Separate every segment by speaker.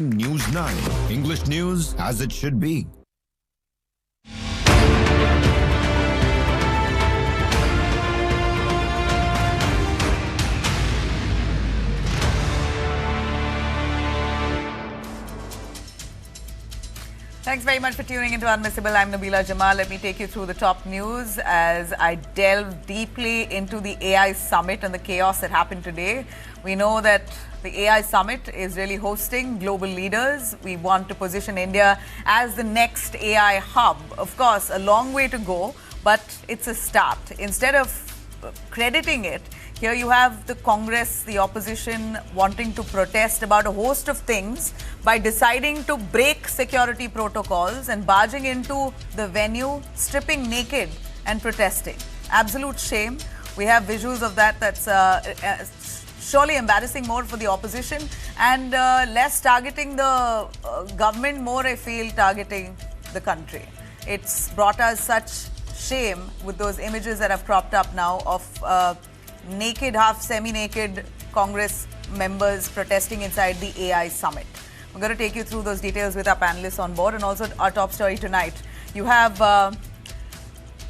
Speaker 1: News 9, English news as it should be.
Speaker 2: Thanks very much for tuning into Unmissable. I'm Nabila Jamal. Let me take you through the top news as I delve deeply into the AI summit and the chaos that happened today. We know that the AI summit is really hosting global leaders. We want to position India as the next AI hub. Of course, a long way to go, but it's a start. Instead of crediting it, here you have the Congress, the opposition, wanting to protest about a host of things by deciding to break security protocols and barging into the venue, stripping naked and protesting. Absolute shame. We have visuals of that. That's surely embarrassing more for the opposition and less targeting the government, more I feel targeting the country. It's brought us such shame with those images that have cropped up now of naked, half semi-naked Congress members protesting inside the AI summit. We're going to take you through those details with our panelists on board, and also our top story tonight. You have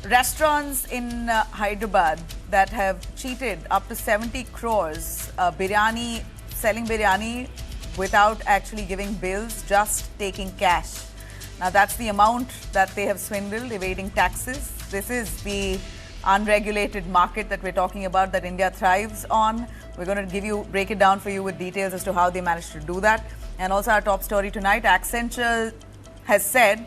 Speaker 2: restaurants in Hyderabad that have cheated up to 70 crores selling biryani without actually giving bills, just taking cash. Now that's the amount that they have swindled, evading taxes. This is the unregulated market that we're talking about, that India thrives on. We're going to break it down for you with details as to how they managed to do that. And also our top story tonight, Accenture has said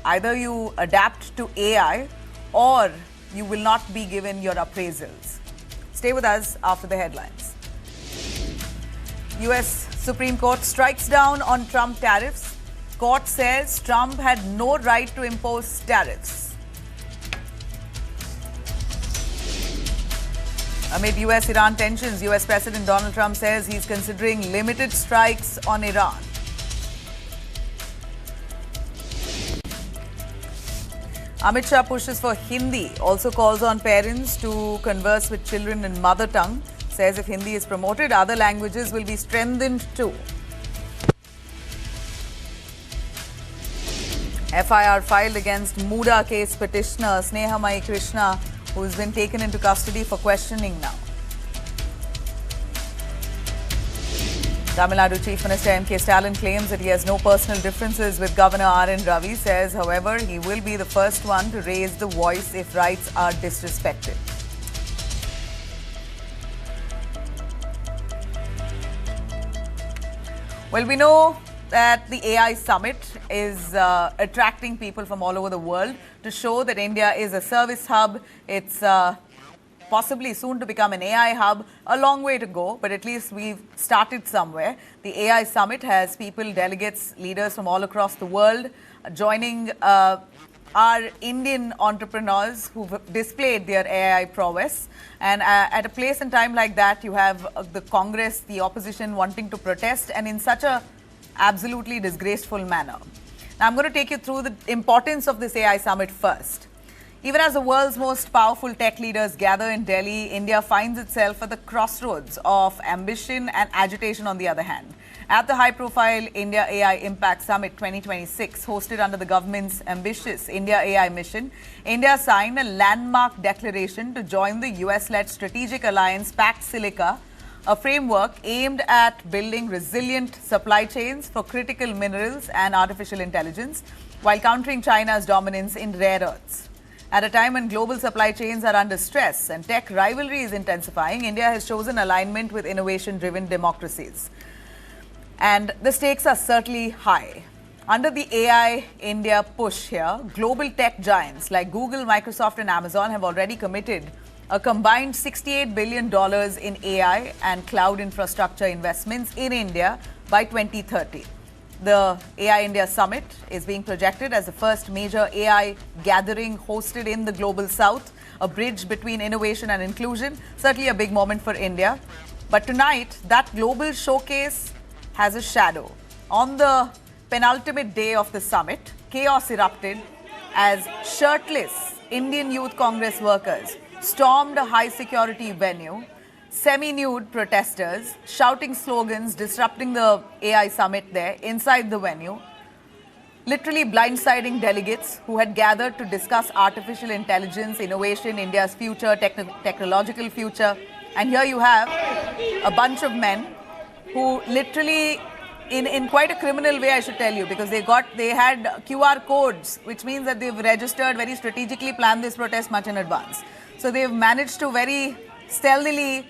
Speaker 2: either you adapt to AI or you will not be given your appraisals. Stay with us after the headlines. U.S. Supreme Court strikes down on Trump tariffs. Court says Trump had no right to impose tariffs. Amid U.S.-Iran tensions, U.S. President Donald Trump says he's considering limited strikes on Iran. Amit Shah pushes for Hindi, also calls on parents to converse with children in mother tongue, says if Hindi is promoted, other languages will be strengthened too. FIR filed against Muda case petitioner Snehamai Krishna, who's been taken into custody for questioning now. Tamil Nadu Chief Minister M.K. Stalin claims that he has no personal differences with Governor R.N. Ravi, says, however, he will be the first one to raise the voice if rights are disrespected. Well, we know that the AI summit is attracting people from all over the world to show that India is a service hub. It's possibly soon to become an AI hub. A long way to go, but at least we've started somewhere. The AI summit has people, delegates, leaders from all across the world joining our Indian entrepreneurs who've displayed their AI prowess. And at a place and time like that, you have the Congress, the opposition wanting to protest, and in such a absolutely disgraceful manner. Now, I'm going to take you through the importance of this AI summit first. Even as the world's most powerful tech leaders gather in Delhi, India finds itself at the crossroads of ambition and agitation on the other hand. At the high-profile India AI Impact Summit 2026, hosted under the government's ambitious India AI mission, India signed a landmark declaration to join the US-led strategic alliance Pax Silica, a framework aimed at building resilient supply chains for critical minerals and artificial intelligence, while countering China's dominance in rare earths. At a time when global supply chains are under stress and tech rivalry is intensifying, India has chosen alignment with innovation-driven democracies. And the stakes are certainly high. Under the AI India push here, global tech giants like Google, Microsoft and Amazon have already committed a combined $68 billion in AI and cloud infrastructure investments in India by 2030. The AI India Summit is being projected as the first major AI gathering hosted in the global south, a bridge between innovation and inclusion, certainly a big moment for India. But tonight, that global showcase has a shadow. On the penultimate day of the summit, chaos erupted as Shirtless Indian Youth Congress workers stormed a high-security venue semi-nude protesters shouting slogans, disrupting the AI summit there inside the venue, literally blindsiding delegates who had gathered to discuss artificial intelligence, innovation, India's future, technological future. And here you have a bunch of men who literally, in quite a criminal way, I should tell you, because they had QR codes, which means that they've registered, very strategically planned this protest much in advance. So they've managed to very stealthily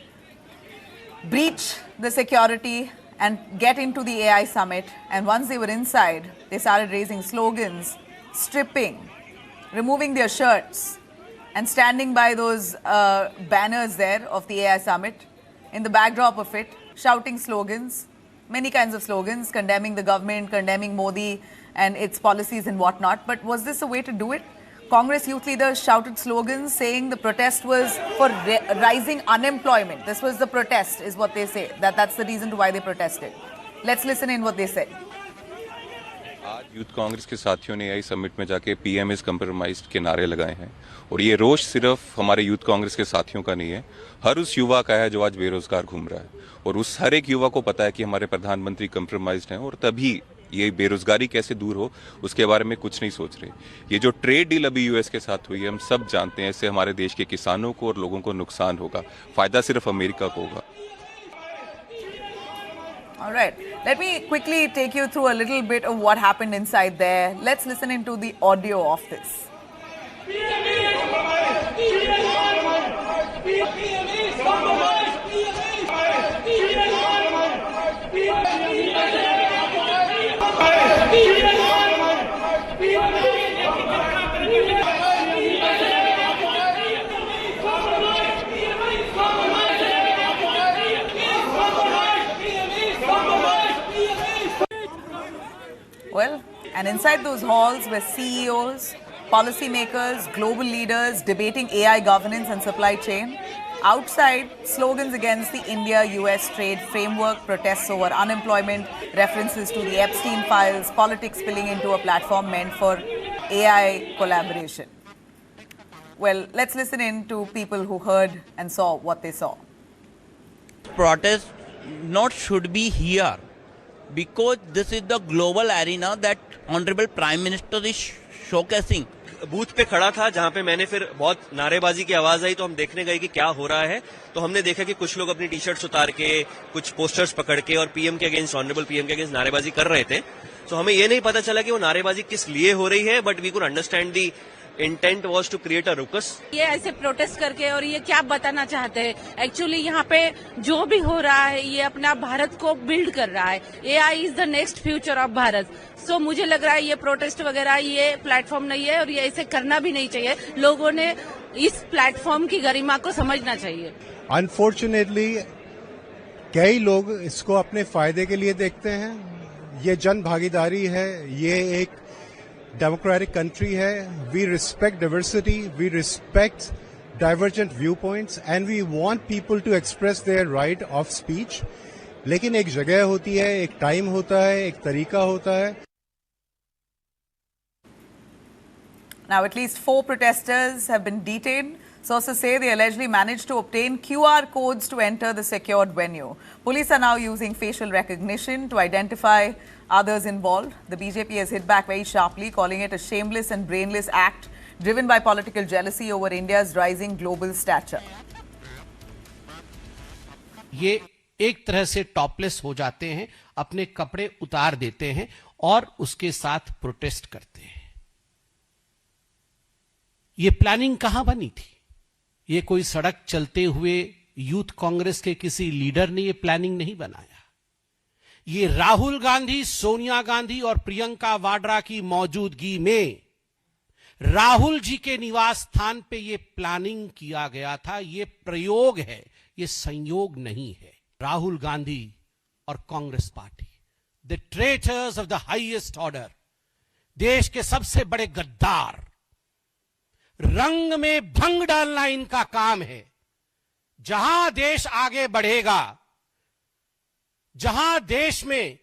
Speaker 2: breach the security and get into the AI summit. And once they were inside, they started raising slogans, stripping, removing their shirts, and standing by those banners there of the AI summit. In the backdrop of it, shouting slogans, many kinds of slogans, condemning the government, condemning Modi and its policies and whatnot. But was this a way to do it? Congress youth leaders shouted slogans saying the protest was for rising unemployment. This was the protest, is what they say. That's the reason why they protested. Let's listen in what they said.
Speaker 3: आज youth Congress के साथियों ने आई summit में जाके PM is compromised के नारे लगाए हैं और ये रोष सिर्फ हमारे यूथ कांग्रेस के साथियों का नहीं है, हर उस युवा का है जो आज बेरोजगार घूम रहा है और उस हर एक युवा को पता है कि हमारे प्रधानमंत्री कंप्रोमाइज्ड हैं और तभी ये बेरोजगारी कैसे दूर हो उसके बारे में कुछ नहीं सोच रहे। ये जो ट्रेड डील अभी यूएस के साथ हुई है, हम सब जानते हैं इससे हमारे देश के किसानों को और लोगों को नुकसान होगा, फायदा सिर्फ अमेरिका को होगा।
Speaker 2: All right, let me quickly take you through a little bit of what happened inside there. Let's listen into the audio of this. Well, and inside those halls were CEOs, policymakers, global leaders debating AI governance and supply chain. Outside, slogans against the India-U.S. trade framework, protests over unemployment, references to the Epstein files, politics spilling into a platform meant for AI collaboration. Well, let's listen in to people who heard and saw what they saw.
Speaker 4: Protest not should be here because this is the global arena that Honorable Prime Minister is showcasing.
Speaker 5: Booth पे खड़ा था जहां पे मैंने फिर बहुत नारेबाजी की आवाज आई तो हम देखने गए कि क्या हो रहा है, तो हमने देखा कि कुछ लोग अपनी टी शर्ट्स उतार के, कुछ पोस्टर्स पकड़ के और पीएम के अगेंस्ट, ऑनरेबल पीएम के अगेंस्ट नारेबाजी कर रहे थे। तो हमें ये नहीं पता चला कि वो नारेबाजी किस लिए हो रही है, but we could understand the intent was to create a ruckus.
Speaker 6: ये ऐसे प्रोटेस्ट करके और ये क्या बताना चाहते हैं, एक्चुअली यहाँ पे जो भी हो रहा है ये अपना भारत को बिल्ड कर रहा है। AI is the next future of Bharat. So मुझे लग रहा है ये प्रोटेस्ट वगैरह ये प्लेटफॉर्म नहीं है और ये ऐसे करना भी नहीं चाहिए। लोगों ने इस प्लेटफॉर्म की गरिमा को समझना चाहिए।
Speaker 7: अनफॉर्चुनेटली कई लोग इसको अपने फायदे के लिए देखते हैं। ये जन भागीदारी है, ये एक डेमोक्रेटिक कंट्री है। We respect diversity, we respect divergent viewpoints and we want people to express their right of speech. लेकिन एक जगह होती है, एक टाइम होता है, एक तरीका होता है।
Speaker 2: Now, at least 4 protesters have been detained. Sources say they allegedly managed to obtain QR codes to enter the secured venue. Police are now using facial recognition to identify others involved. The BJP has hit back very sharply, calling it a shameless and brainless act driven by political jealousy over India's rising global stature.
Speaker 8: ये एक तरह से topless हो जाते हैं, अपने कपड़े उतार देते हैं और उसके साथ प्रोटेस्ट करते हैं। ये प्लानिंग कहां बनी थी? ये कोई सड़क चलते हुए यूथ कांग्रेस के किसी लीडर ने ये प्लानिंग नहीं बनाया। ये राहुल गांधी, सोनिया गांधी और प्रियंका वाड्रा की मौजूदगी में राहुल जी के निवास स्थान पे ये प्लानिंग किया गया था। ये प्रयोग है, ये संयोग नहीं है। राहुल गांधी और Congress party, the traitors of the highest order, देश के सबसे बड़े गद्दार, रंग में भंग डालना इनका काम है। जहां देश आगे बढ़ेगा, जहां देश में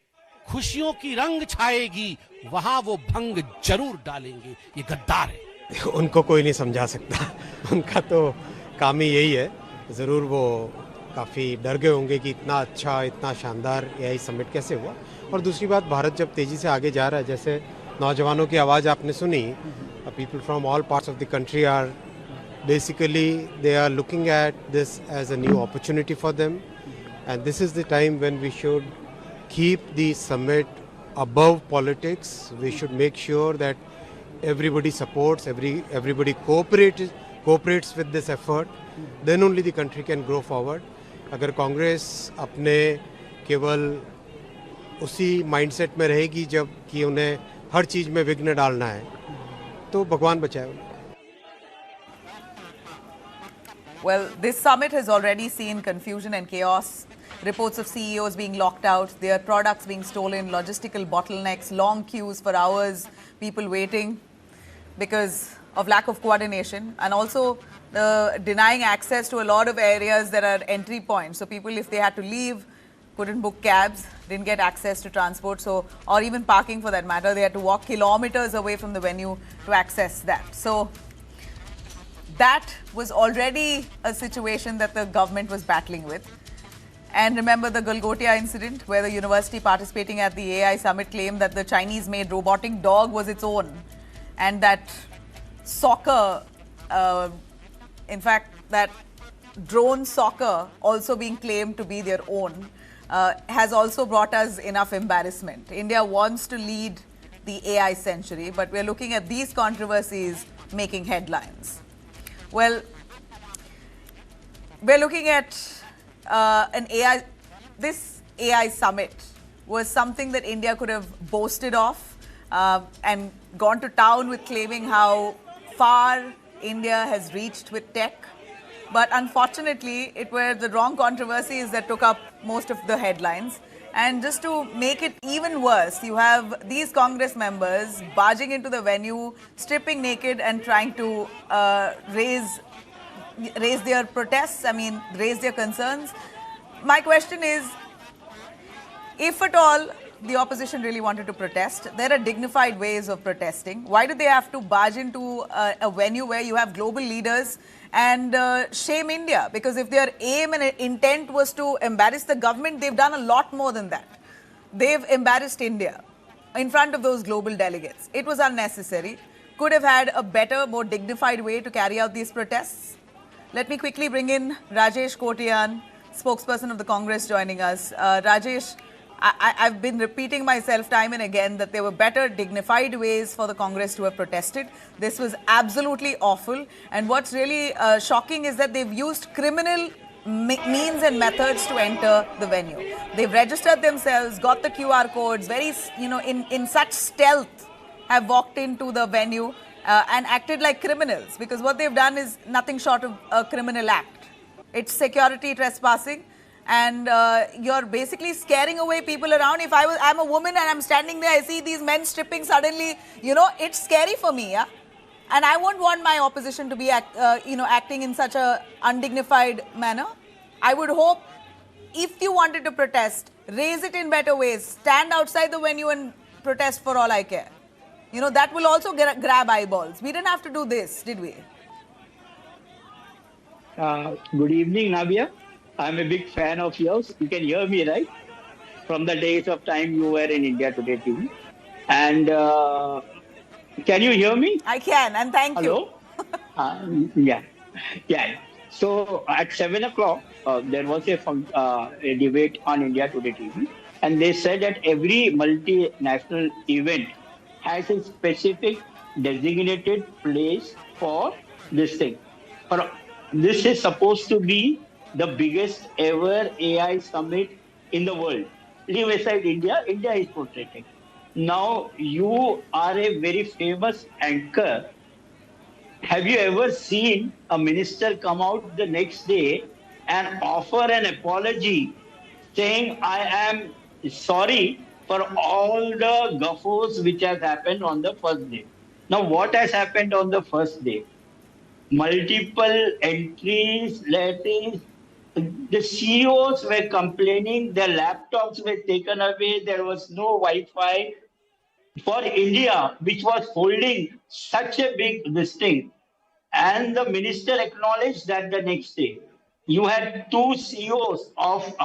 Speaker 8: खुशियों की रंग छाएगी, वहां वो भंग जरूर डालेंगे। ये गद्दार है।
Speaker 7: उनको कोई नहीं समझा सकता, उनका तो काम ही यही है। जरूर वो काफ़ी डर गए होंगे कि इतना अच्छा, इतना शानदार एआई समिट कैसे हुआ। और दूसरी बात, भारत जब तेज़ी से आगे जा रहा है, जैसे नौजवानों की आवाज़ आपने सुनी, people from all parts of the country are basically they are looking at this as a new opportunity for them, and this is the time when we should keep the summit above politics. We should make sure that everybody supports, everybody cooperates with this effort. Then only the country can grow forward. अगर कांग्रेस अपने केवल उसी mindset में रहेगी जब कि उन्हें हर चीज़ में विघ्न डालना है, तो भगवान बचाए उन्हें।
Speaker 2: Well, this summit has already seen confusion and chaos. Reports of CEOs being locked out, their products being stolen, logistical bottlenecks, long queues for hours, people waiting because of lack of coordination, and also denying access to a lot of areas that are entry points. So people, if they had to leave, couldn't book cabs, didn't get access to transport, so or even parking for that matter. They had to walk kilometers away from the venue to access that. So that was already a situation that the government was battling with. And remember the Golgotia incident, where the university participating at the AI summit claimed that the Chinese-made robotic dog was its own, and that soccer, in fact, that drone soccer also being claimed to be their own, has also brought us enough embarrassment. India wants to lead the AI century, but we're looking at these controversies making headlines. Well, we're looking at an AI. This AI summit was something that India could have boasted of and gone to town with, claiming how far India has reached with tech. But unfortunately, it were the wrong controversies that took up most of the headlines. And just to make it even worse, you have these Congress members barging into the venue, stripping naked and trying to raise their protests, raise their concerns. My question is, if at all the opposition really wanted to protest, there are dignified ways of protesting. Why do they have to barge into a venue where you have global leaders and shame India? Because if their aim and intent was to embarrass the government, they've done a lot more than that. They've embarrassed India in front of those global delegates. It was unnecessary. Could have had a better, more dignified way to carry out these protests. Let me quickly bring in Rajesh Kotiyan, spokesperson of the Congress, joining us. Rajesh, I've been repeating myself time and again that there were better, dignified ways for the Congress to have protested. This was absolutely awful. And what's really shocking is that they've used criminal means and methods to enter the venue. They've registered themselves, got the QR codes, very, in such stealth, have walked into the venue and acted like criminals, because what they've done is nothing short of a criminal act. It's security trespassing. And you're basically scaring away people around. If I'm a woman and I'm standing there, I see these men stripping suddenly, it's scary for me, yeah? And I won't want my opposition to be, acting in such a undignified manner. I would hope, if you wanted to protest, raise it in better ways. Stand outside the venue and protest for all I care. That will also grab eyeballs. We didn't have to do this, did we?
Speaker 9: Good evening, Navia. I'm a big fan of yours. You can hear me, right? From the days of time you were in India Today TV. And can you hear me?
Speaker 2: I can, and thank
Speaker 9: you. Hello? Yeah. So at 7 o'clock, there was a debate on India Today TV. And they said that every multinational event has a specific designated place for this thing. This is supposed to be the biggest ever AI summit in the world. Leave aside India, India is portrayed. Now, you are a very famous anchor. Have you ever seen a minister come out the next day and offer an apology saying, I am sorry for all the guffaws which has happened on the first day? Now, what has happened on the first day? Multiple entries, letters. The CEOs were complaining, their laptops were taken away, there was no Wi-Fi. For India, which was holding such a big listing, and the minister acknowledged that the next day. You had two CEOs of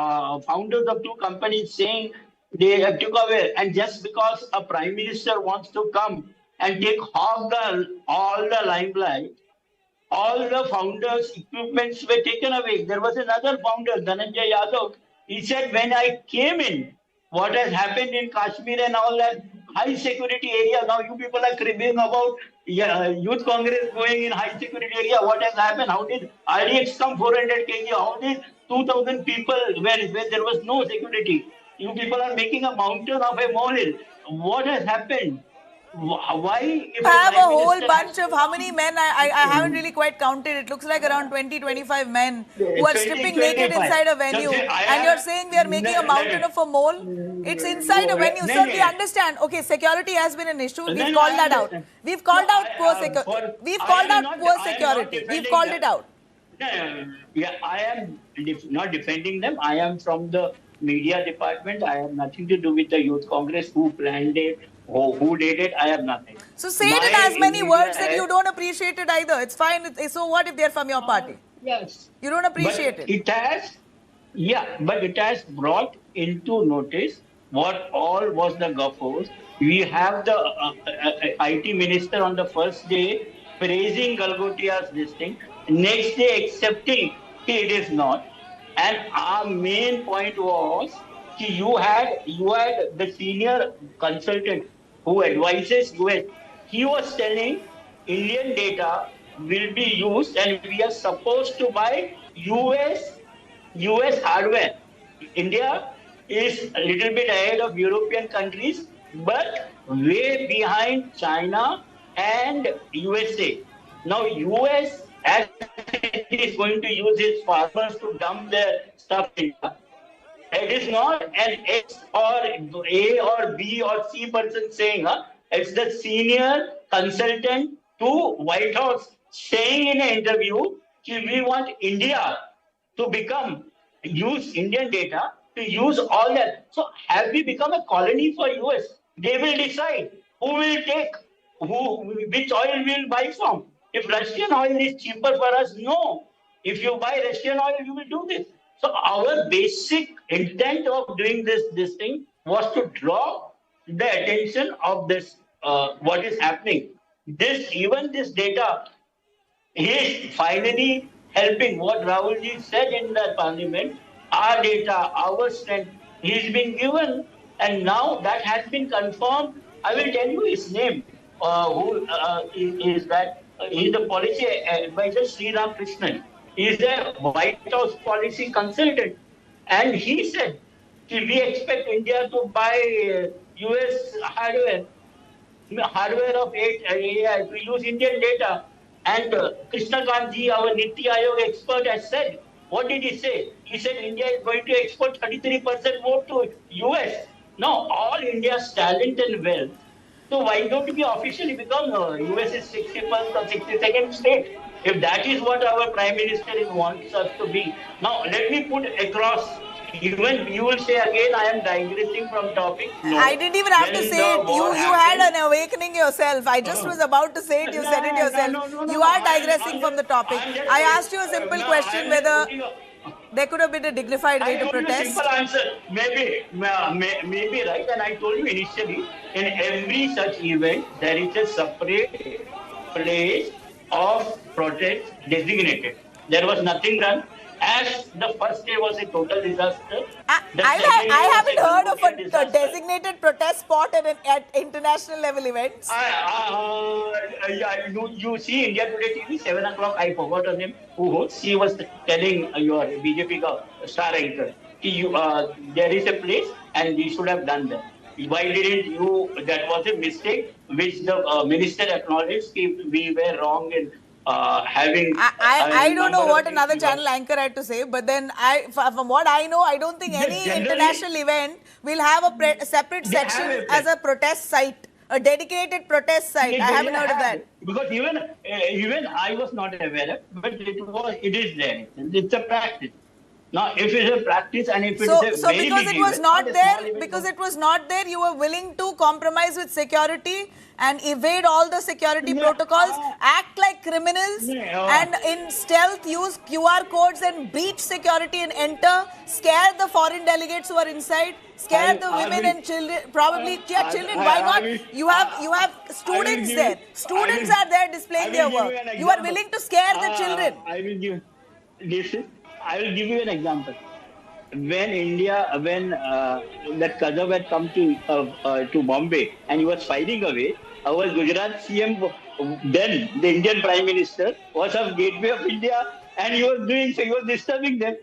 Speaker 9: founders of two companies saying they took away, and just because a prime minister wants to come and take all the limelight, all the founders' equipments were taken away. There was another founder, Dhananjay Yadav. He said, when I came in, what has happened in Kashmir and all that high security area, now you people are cribbing about Youth Congress going in high security area. What has happened? How did RDX come 400 kg? How did 2,000 people where there was no security? You people are making a mountain of a molehill. What has happened? Why?
Speaker 2: I have a whole bunch of how many men, I haven't really quite counted. It looks like around 20-25 men who are stripping naked inside a venue. And you're saying they are making a mountain of a mole? It's inside a venue. Sir, we understand. Okay, security has been an issue. We've called that out. We've called out poor security. We've called out poor security. We've called it out.
Speaker 9: Yeah, I am not defending them. I am from the media department. I have nothing to do with the Youth Congress, who planned it, who did it. I have nothing.
Speaker 2: So say it in as many words that you don't appreciate it either. It's fine. So what if they're from your party?
Speaker 9: Yes.
Speaker 2: You don't appreciate it.
Speaker 9: It has, but it has brought into notice what all was the guffaws. We have the IT minister on the first day praising Galgotia's this thing, next day accepting it is not. And our main point was you had the senior consultant who advises US. He was telling Indian data will be used and we are supposed to buy US hardware. India is a little bit ahead of European countries, but way behind China and USA. Now US, as it is going to use its farmers to dump their stuff in India, it is not an X or A or B or C person saying, it's the senior consultant to White House saying in an interview, we want India to use Indian data to use all that. So have we become a colony for US? They will decide who will take, which oil we will buy from. If Russian oil is cheaper for us, no. If you buy Russian oil, you will do this. So our basic intent of doing this thing was to draw the attention of this, what is happening. This data is finally helping what Rahulji said in the parliament. Our data, our strength, he's been given, and now that has been confirmed. I will tell you his name. Who is that? He's the policy advisor, Sri Ram Krishnan. He's a White House policy consultant. And he said, we expect India to buy US hardware of AI to use Indian data. And Krishna Kanji, our Niti Aayog expert, has said, what did he say? He said India is going to export 33% more to US. Now, all India's talent and wealth. So why don't we officially become US is 61st or 62nd state? If that is what our Prime Minister wants us to be. Now, let me put across, even you will say again, I am digressing from topic. No.
Speaker 2: I didn't even have to say it. You had an awakening yourself. I just was about to say it. You said it yourself. You are digressing from the topic. I asked you a simple question whether there could have been a dignified way to protest.
Speaker 9: Simple answer. Maybe right. And I told you initially, in every such event, there is a separate place of protest designated. There was nothing done. As the first day was a total disaster.
Speaker 2: I haven't heard of a designated protest spot at international level events.
Speaker 9: You see India Today TV, 7 o'clock, I forgot her name, who hosts. She was telling your BJP star anchor, there is a place and we should have done that. Why didn't you? That was a mistake which the minister acknowledged. We were wrong in having.
Speaker 2: I don't know what another channel anchor had to say, but then from what I know, I don't think any international event will have a separate section as a protest site, a dedicated protest site. I haven't heard of that.
Speaker 9: Because even I was not aware of, but it is there. It's a practice. Now, if it's a practice and if it's
Speaker 2: because it was not there, you were willing to compromise with security and evade all the security protocols, act like criminals, and in stealth use QR codes and breach security and enter, scare the foreign delegates who are inside, scare the women and children, probably children, why not? You have students there. Students are there displaying their work. You are willing to scare the children.
Speaker 9: I will give you an example. When that Kadhav had come to Bombay and he was fighting away, our Gujarat CM, then the Indian Prime Minister, was of Gateway of India, and he was disturbing them.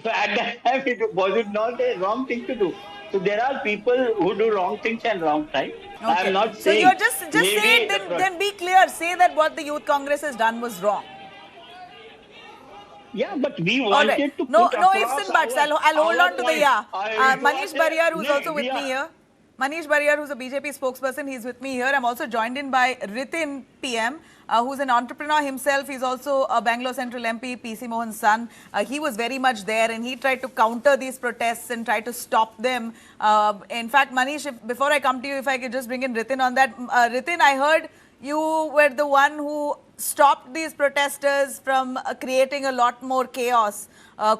Speaker 9: So at that time, was it not a wrong thing to do? So there are people who do wrong things and wrong time.
Speaker 2: Okay.
Speaker 9: I am not saying.
Speaker 2: So you're just say it, then be clear. Say that what the Youth Congress has done was wrong.
Speaker 9: Yeah, but we wanted to put
Speaker 2: no
Speaker 9: across
Speaker 2: ifs and buts. I'll hold on to the Manish Bariyar, who's also with me here. Manish Bariyar, who's a BJP spokesperson, he's with me here. I'm also joined in by Ritin PM, who's an entrepreneur himself. He's also a Bangalore Central MP, PC Mohan's son. He was very much there and he tried to counter these protests and try to stop them. In fact, Manish, before I come to you, if I could just bring in Ritin on that. Ritin, I heard you were the one who stopped these protesters from creating a lot more chaos.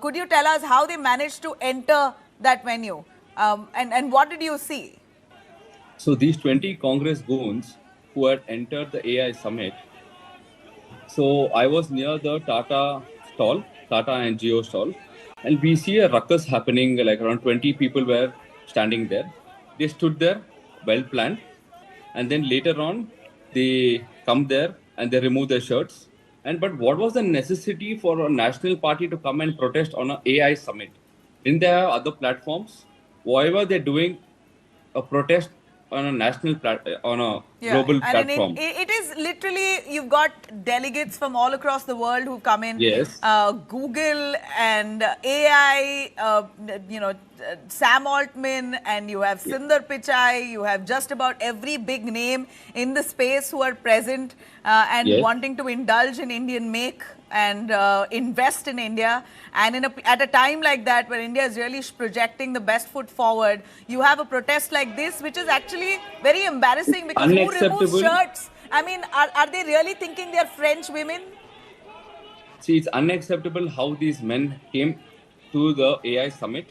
Speaker 2: Could you tell us how they managed to enter that venue? And what did you see?
Speaker 10: So these 20 Congress goons who had entered the AI summit. So I was near the Tata and Jio stall, and we see a ruckus happening, like around 20 people were standing there. They stood there, well planned, and then later on, they come there and they remove their shirts. But what was the necessity for a national party to come and protest on an AI summit? Didn't they have other platforms? Why were they doing a protest on a national global platform?
Speaker 2: It is literally, you've got delegates from all across the world who've come in.
Speaker 10: Yes.
Speaker 2: Google and AI, Sam Altman, and you have Sundar Pichai, you have just about every big name in the space who are present and wanting to indulge in Indian make and invest in India. And at a time like that, where India is really projecting the best foot forward, you have a protest like this, which is actually very embarrassing because who removes shirts? I mean, are they really thinking they're French women?
Speaker 10: See, it's unacceptable how these men came to the AI summit.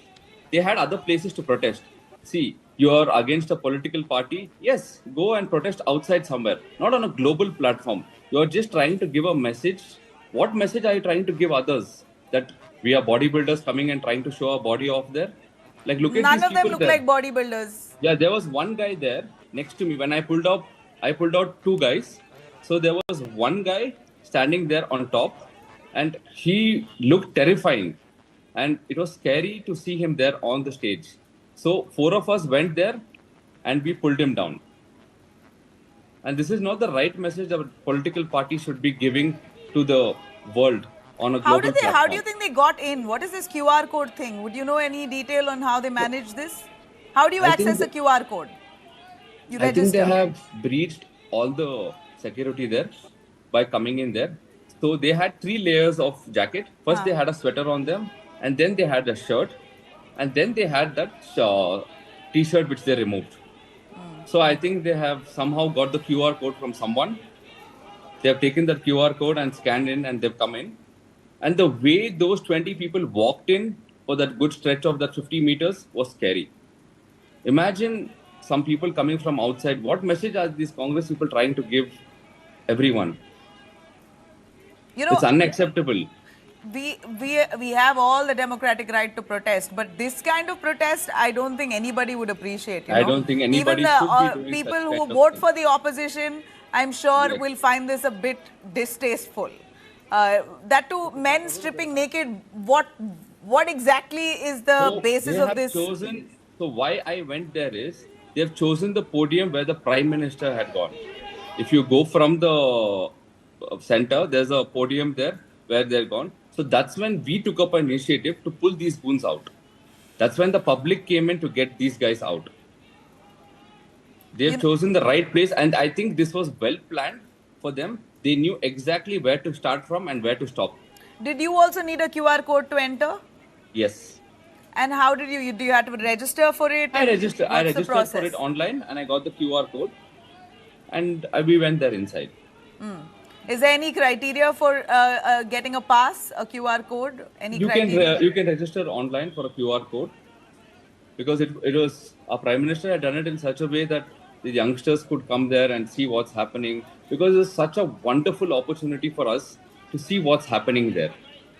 Speaker 10: They had other places to protest. See, you're against a political party. Yes, go and protest outside somewhere, not on a global platform. You're just trying to give a message. What message are you trying to give others? That we are bodybuilders coming and trying to show our body off there? Like, look at
Speaker 2: None
Speaker 10: these
Speaker 2: of them
Speaker 10: people
Speaker 2: look
Speaker 10: there.
Speaker 2: like bodybuilders.
Speaker 10: Yeah, there was one guy there next to me. When I pulled out two guys. So there was one guy standing there on top and he looked terrifying. And it was scary to see him there on the stage. So 4 of us went there and we pulled him down. And this is not the right message that a political party should be giving to the world on a global platform.
Speaker 2: How do you think they got in? What is this QR code thing? Would you know any detail on how they manage this? How do you access a QR code? You register.
Speaker 10: I think they have breached all the security there by coming in there. So they had 3 layers of jacket. First they had a sweater on them, and then they had a shirt, and then they had that t-shirt which they removed. So I think they have somehow got the QR code from someone. They have taken that QR code and scanned in and they've come in. And the way those 20 people walked in for that good stretch of that 50 meters was scary. Imagine some people coming from outside. What message are these Congress people trying to give everyone? It's unacceptable.
Speaker 2: We have all the democratic right to protest, but this kind of protest, I don't think anybody would appreciate.
Speaker 10: I don't think anybody
Speaker 2: should
Speaker 10: be doing
Speaker 2: people
Speaker 10: such
Speaker 2: who
Speaker 10: kind of
Speaker 2: vote
Speaker 10: thing.
Speaker 2: for the opposition, I'm sure will find this a bit distasteful. That too, men stripping naked. What exactly is the basis of this?
Speaker 10: So why I went there is they have chosen the podium where the Prime Minister had gone. If you go from the center, there's a podium there where they're gone. So that's when we took up an initiative to pull these goons out. That's when the public came in to get these guys out. They've chosen the right place, and I think this was well planned for them. They knew exactly where to start from and where to stop.
Speaker 2: Did you also need a QR code to enter?
Speaker 10: Yes.
Speaker 2: And how did you have to register for it?
Speaker 10: I registered for it online and I got the QR code. and we went there inside.
Speaker 2: Is there any criteria for getting a pass, a QR code? Any
Speaker 10: You
Speaker 2: criteria?
Speaker 10: you can register online for a QR code, because it was our Prime Minister had done it in such a way that the youngsters could come there and see what's happening, because it's such a wonderful opportunity for us to see what's happening there.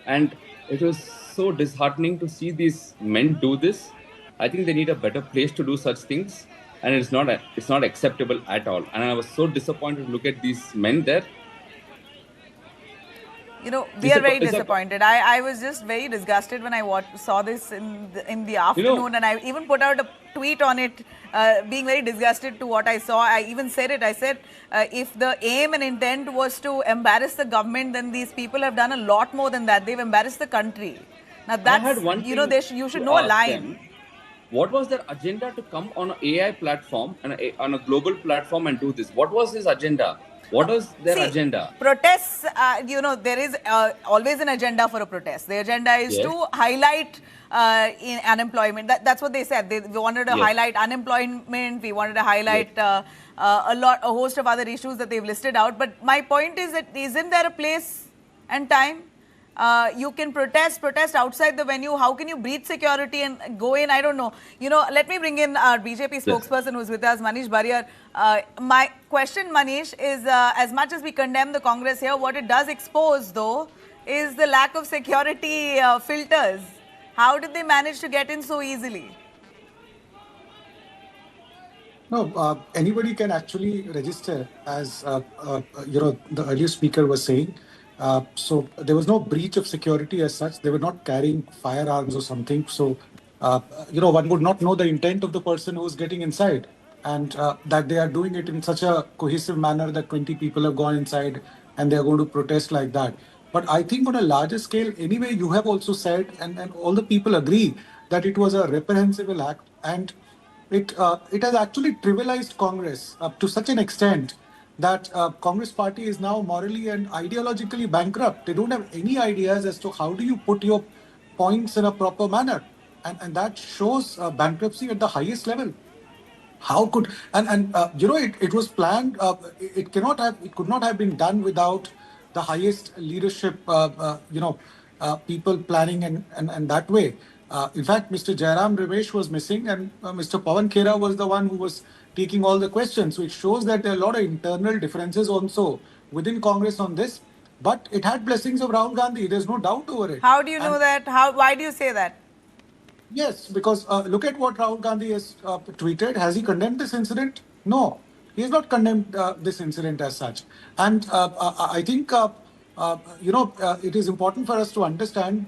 Speaker 10: And it was so disheartening to see these men do this. I think they need a better place to do such things, and it's not acceptable at all. And I was so disappointed to look at these men there.
Speaker 2: You know, we are very disappointed. I was just very disgusted when I saw this in the afternoon, and I even put out a tweet on it, being very disgusted to what I saw. I even said it. I said, if the aim and intent was to embarrass the government, then these people have done a lot more than that. They've embarrassed the country. Now that's, you know, you should know a line.
Speaker 10: What was their agenda to come on an AI platform and on a global platform and do this? What was his agenda? What was their agenda?
Speaker 2: Protests, you know, there is always an agenda for a protest. The agenda is to highlight in unemployment. That's what they said. They wanted to highlight unemployment. We wanted to highlight a host of other issues that they've listed out. But my point is that isn't there a place and time? You can protest outside the venue. How can you breach security and go in? I don't know. You know, let me bring in our BJP spokesperson who's with us, Manish Barrier. My question, Manish, is as much as we condemn the Congress here, what it does expose, though, is the lack of security filters. How did they manage to get in so easily?
Speaker 11: No, anybody can actually register, as you know, the earlier speaker was saying. So there was no breach of security as such. They were not carrying firearms or something. So, you know, one would not know the intent of the person who was getting inside, and that they are doing it in such a cohesive manner that 20 people have gone inside and they are going to protest like that. But I think on a larger scale, anyway, you have also said, and all the people agree, that it was a reprehensible act, and it has actually trivialized Congress to such an extent that Congress party is now morally and ideologically bankrupt. They don't have any ideas as to how do you put your points in a proper manner. And that shows bankruptcy at the highest level. How could, you know, it was planned, it could not have been done without the highest leadership, you know, people planning and that way. In fact, Mr. Jairam Ramesh was missing, and Mr. Pawan Khera was the one who was taking all the questions, which shows that there are a lot of internal differences also within Congress on this. But it had blessings of Rahul Gandhi. There's no doubt over it.
Speaker 2: How do you know that? Why do you say that?
Speaker 11: Yes, because look at what Rahul Gandhi has tweeted. Has he condemned this incident? No, he has not condemned this incident as such. And I think, you know, it is important for us to understand,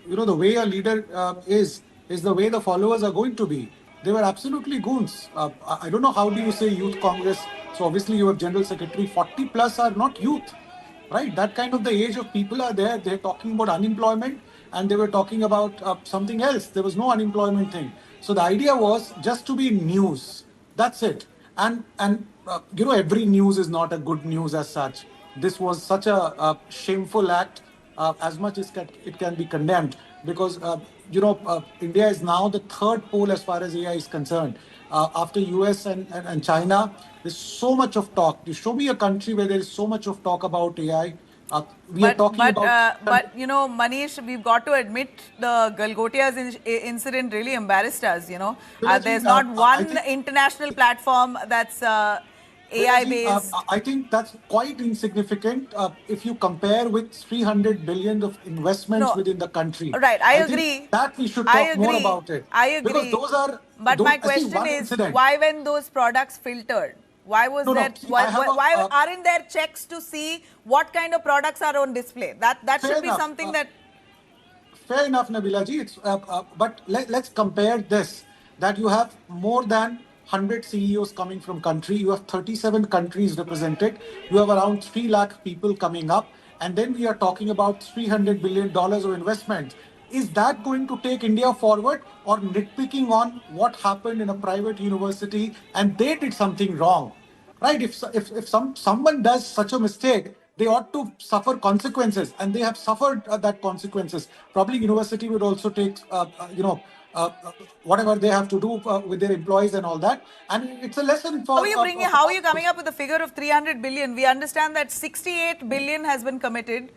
Speaker 11: you know, the way a leader is the way the followers are going to be. They were absolutely goons. I don't know how do you say youth Congress. So obviously you have General Secretary. 40 plus are not youth, right? That kind of the age of people are there. They're talking about unemployment, and they were talking about something else. There was no unemployment thing. So the idea was just to be news. That's it. And you know, every news is not a good news as such. This was such a shameful act, as much as it can be condemned, because you know, India is now the third pole as far as AI is concerned. After US and China, there's so much of talk. You show me a country where there is so much of talk about AI.
Speaker 2: But you know, Manish, we've got to admit the Galgotia's incident really embarrassed us. You know, there's not one international platform that's AI based.
Speaker 11: I think that's quite insignificant if you compare with 300 billion of investments within the country.
Speaker 2: Right, I agree.
Speaker 11: That we should talk more about it.
Speaker 2: I agree.
Speaker 11: Because those are.
Speaker 2: But my question is, why when those products filtered? Why was why aren't there checks to see what kind of products are on display? That should be something that.
Speaker 11: Fair enough, Nabila ji. But let's compare this. That you have more than 100 CEOs coming from country. You have 37 countries represented. You have around 3 lakh people coming up. And then we are talking about $300 billion of investment. Is that going to take India forward, or nitpicking on what happened in a private university and they did something wrong? Right? If someone does such a mistake, they ought to suffer consequences, and they have suffered that consequences. Probably university would also take, you know, whatever they have to do with their employees and all that. And it's a lesson for...
Speaker 2: How are you coming up with a figure of 300 billion? We understand that 68 billion has been committed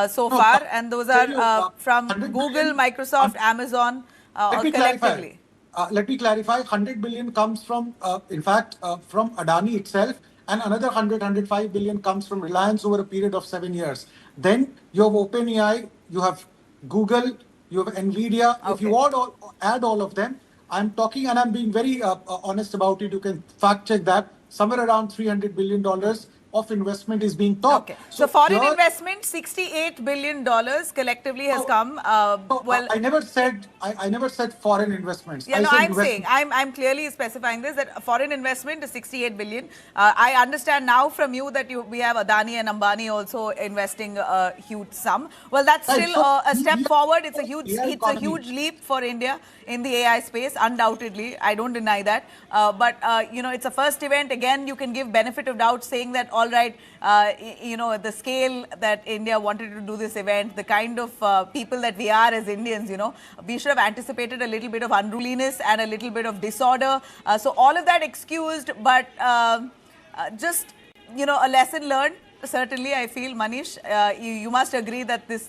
Speaker 2: so far, and those are from Google, billion, Microsoft, Amazon, collectively.
Speaker 11: Let me clarify. 100 billion comes from, in fact, from Adani itself, and another 105 billion comes from Reliance over a period of 7 years. Then you have OpenAI, you have Google, you have Nvidia. Okay. If you add all of them, I'm talking, and I'm being very honest about it. You can fact check that. Somewhere around $300 billion of investment is being talked.
Speaker 2: Okay. So foreign investment, $68 billion collectively has come.
Speaker 11: Well, I never said foreign investments.
Speaker 2: Yeah, I'm clearly specifying this, that foreign investment is 68 billion. I understand now from you that we have Adani and Ambani also investing a huge sum. Well, that's still a step forward. It's a huge leap for India in the AI space, undoubtedly. I don't deny that. But it's a first event. Again, you can give benefit of doubt, saying that all right, the scale that India wanted to do this event, the kind of people that we are as Indians, we should have anticipated a little bit of unruliness and a little bit of disorder. So all of that excused, but just, a lesson learned. Certainly, I feel, Manish, you must agree that this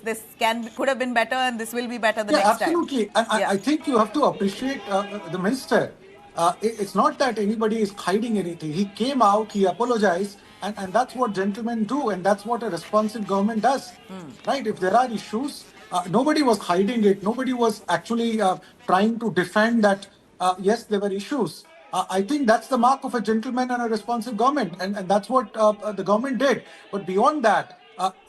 Speaker 2: could have been better, and this will be better the next time.
Speaker 11: Absolutely. And I think you have to appreciate the minister. It's not that anybody is hiding anything. He came out, he apologized, and that's what gentlemen do, and that's what a responsive government does. Right? If there are issues, nobody was hiding it. Nobody was actually trying to defend that, yes, there were issues. I think that's the mark of a gentleman and a responsive government, and that's what the government did. But beyond that,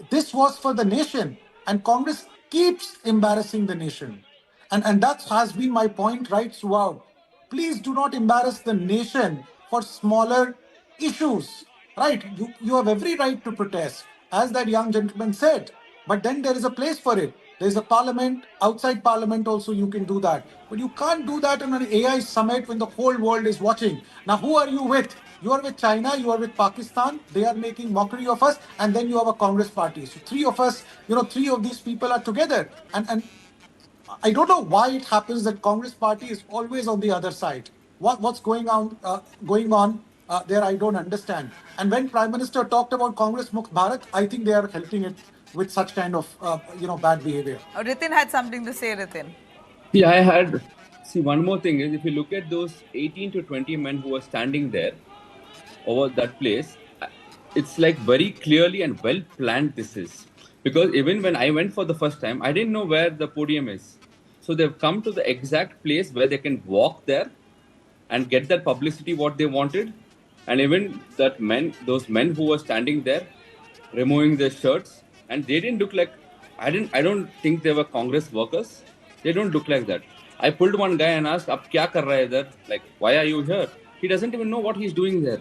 Speaker 11: this was for the nation, and Congress keeps embarrassing the nation. And that has been my point right throughout. Please do not embarrass the nation for smaller issues, right? You have every right to protest, as that young gentleman said, but then there is a place for it. There's a parliament, outside parliament also you can do that. But you can't do that on an AI summit when the whole world is watching. Now, who are you with? You are with China, you are with Pakistan, they are making mockery of us, and then you have a Congress party. So three of us, three of these people are together. And I don't know why it happens that Congress party is always on the other side. What's going on there, I don't understand. And when Prime Minister talked about Congress Mukt Bharat, I think they are helping it with such kind of, bad behavior.
Speaker 2: Ritin had something to say, Ritin.
Speaker 10: Yeah, I had. See, one more thing is, if you look at those 18 to 20 men who were standing there over that place, it's like very clearly and well planned this is. Because even when I went for the first time, I didn't know where the podium is. So they've come to the exact place where they can walk there and get that publicity what they wanted. And even those men who were standing there, removing their shirts, and they didn't look like, I don't think they were Congress workers. They don't look like that. I pulled one guy and asked, "Ab kya kar raha hai idhar? Like, why are you here?" He doesn't even know what he's doing there.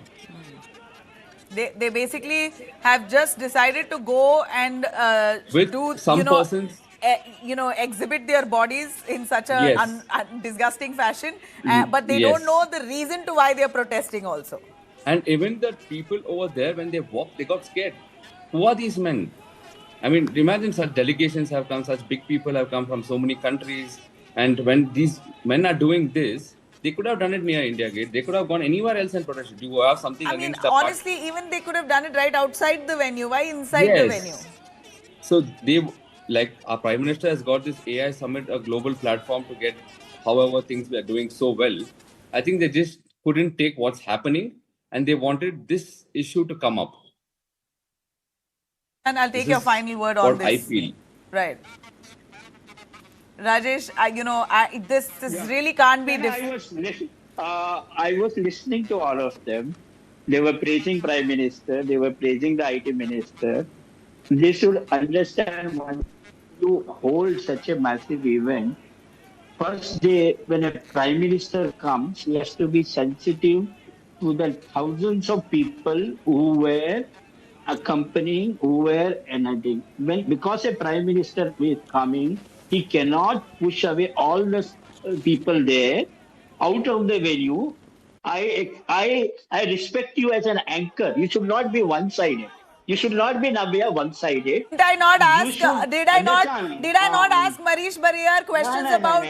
Speaker 2: They basically have just decided to go and
Speaker 10: with
Speaker 2: do
Speaker 10: some persons,
Speaker 2: exhibit their bodies in such a disgusting fashion, but they don't know the reason to why they are protesting also.
Speaker 10: And even the people over there, when they walked, they got scared. Who are these men? I mean, imagine such delegations have come, such big people have come from so many countries. And when these men are doing this, they could have done it near India Gate. They could have gone anywhere else and protested. You have something against the
Speaker 2: honestly, even they could have done it right outside the venue. Why inside the venue?
Speaker 10: So our Prime Minister has got this AI summit, a global platform to get however things we are doing so well. I think they just couldn't take what's happening, and they wanted this issue to come up.
Speaker 2: And I'll take your final word on this.
Speaker 10: What I feel.
Speaker 2: Right. Rajesh, this really can't be different.
Speaker 9: I was listening to all of them. They were praising Prime Minister. They were praising the IT Minister. They should understand when you hold such a massive event. First day, when a Prime Minister comes, he has to be sensitive to the thousands of people who were accompanying, who were attending. Because a Prime Minister is coming, he cannot push away all the people there out of the venue. I respect you as an anchor. You should not be one-sided. You should not be Navya one-sided.
Speaker 2: Did I not
Speaker 9: You
Speaker 2: ask?
Speaker 9: should
Speaker 2: Did I not
Speaker 9: understand.
Speaker 2: ask Marish Barrier questions about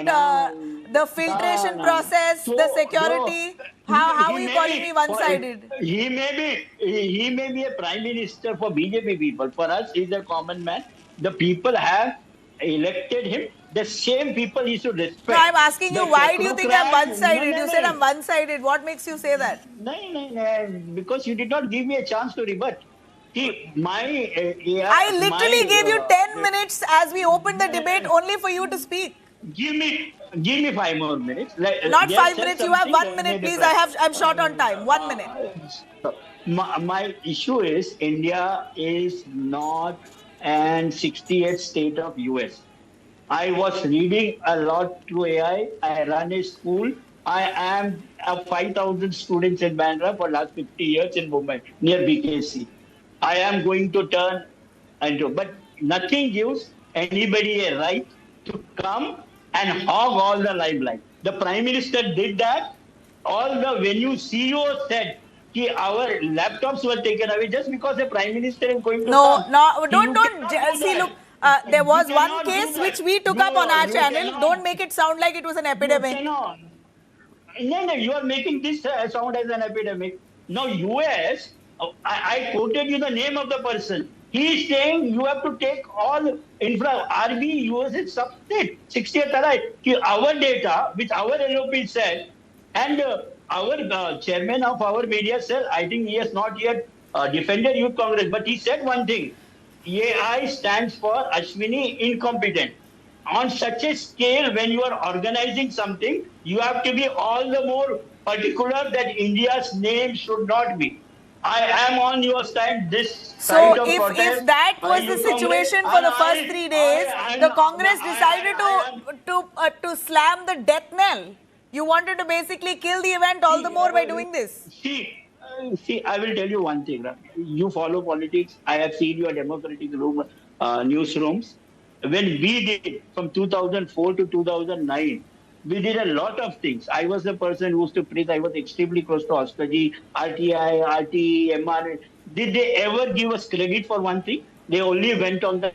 Speaker 2: the filtration process, the security? How are you calling me one-sided?
Speaker 9: He may be a prime minister for BJP people. For us, he's a common man. The people have elected him. The same people he should respect.
Speaker 2: No, I'm asking you, why do you think I'm one-sided?
Speaker 9: No,
Speaker 2: You said I'm one-sided. What makes you say that?
Speaker 9: No, because you did not give me a chance to rebut. See,
Speaker 2: I literally gave you 10 minutes as we opened the debate only for you to speak.
Speaker 9: Give me 5 more minutes.
Speaker 2: Not 5 minutes. You have 1 minute, please. I'm short on time. 1 minute.
Speaker 9: My issue is India is not an 68th state of US. I was reading a lot through AI. I run a school. I am 5,000 students in Bandra for last 50 years in Mumbai, near BKC. I am going to turn into, but nothing gives anybody a right to come and hog all the limelight. The Prime Minister did that. All the venue CEOs said that our laptops were taken away just because the Prime Minister is going to come.
Speaker 2: Don't see, look. There was one case which we took up on our channel. Don't make it sound like it was an epidemic.
Speaker 9: No, you are making this sound as an epidemic. Now, US, I quoted you the name of the person. He is saying you have to take all infra. RB, US is substate. 60th right. Our data, which our LOP said, and our chairman of our media cell, I think he has not yet defended Youth Congress, but he said one thing. AI stands for Ashwini incompetent. On such a scale, when you are organizing something, you have to be all the more particular that India's name should not be. I am on your stand. This
Speaker 2: so if that was the situation for the first 3 days, the Congress decided to slam the death knell. You wanted to basically kill the event all the more by doing this.
Speaker 9: See, I will tell you one thing. You follow politics. I have seen your democratic newsrooms. When we did from 2004 to 2009, we did a lot of things. I was the person who used to preach. I was extremely close to Oskaji, RTI, RT, MR. Did they ever give us credit for one thing? They only went on the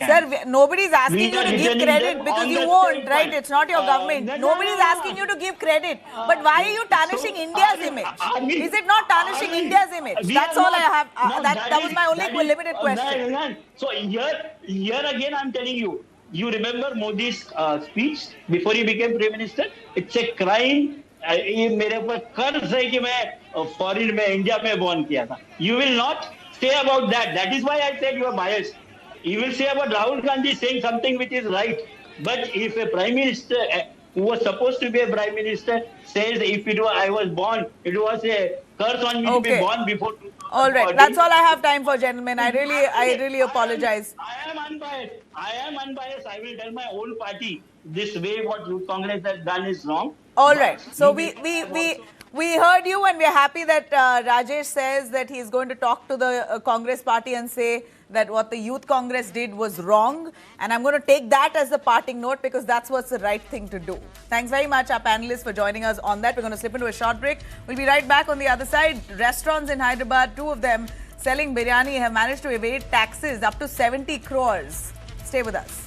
Speaker 2: Sir, nobody's asking you to give credit because you won't, right? It's not your government. Nobody's asking you to give credit. But why are you tarnishing India's image? Is it not tarnishing India's image? That's all I have. That was my only limited question.
Speaker 9: So here again, I'm telling you, you remember Modi's speech before he became Prime Minister? It's a crime. ये मेरे ऊपर कर्ज है कि मैं foreign में India में born किया था. You will not say about that. That is why I said you are biased. You will say about Rahul Gandhi saying something which is right. But if a Prime Minister who was supposed to be a Prime Minister says if I was born, it was a curse on me to be born before 2014.
Speaker 2: All right. That's all I have time for, gentlemen. I really apologize.
Speaker 9: I am unbiased. I will tell my own party this way what Youth Congress has done is wrong.
Speaker 2: All right. So we heard you, and we're happy that Rajesh says that he's going to talk to the Congress party and say that what the Youth Congress did was wrong. And I'm going to take that as the parting note because that's what's the right thing to do. Thanks very much, our panelists, for joining us on that. We're going to slip into a short break. We'll be right back on the other side. Restaurants in Hyderabad, 2 of them selling biryani, have managed to evade taxes up to 70 crores. Stay with us.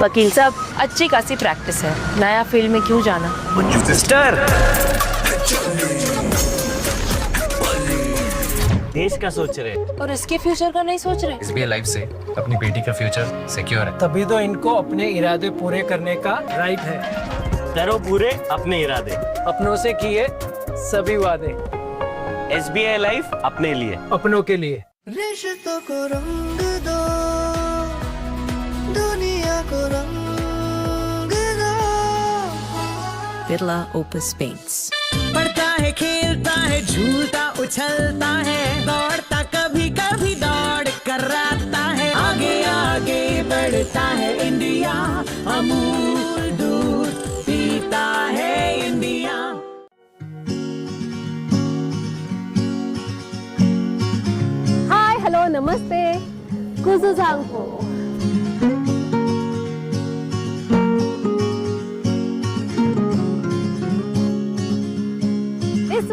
Speaker 12: वकील साहब अच्छी खासी practice है, नया field में क्यों जाना?
Speaker 13: Sister, देश का सोच रहे
Speaker 12: और इसके फ्यूचर का नहीं सोच रहे।
Speaker 13: SBI लाइफ से अपनी बेटी का फ्यूचर सिक्योर है, तभी तो इनको अपने इरादे पूरे करने का राइट है। करो पूरे अपने इरादे, अपनों से किए सभी वादे। SBI लाइफ अपने लिए, अपनों के लिए। रिश्तों को रंग दो, दुनिया को रंग दो।
Speaker 14: Birla opus paints.
Speaker 15: पढ़ता है, खेलता है, झूलता उछलता है, दौड़ता कभी कभी दौड़ कराता है, आगे आगे बढ़ता है इंडिया, अमूल दूध पीता है इंडिया।
Speaker 16: हाय, हेलो, नमस्ते, कुझु सांगू।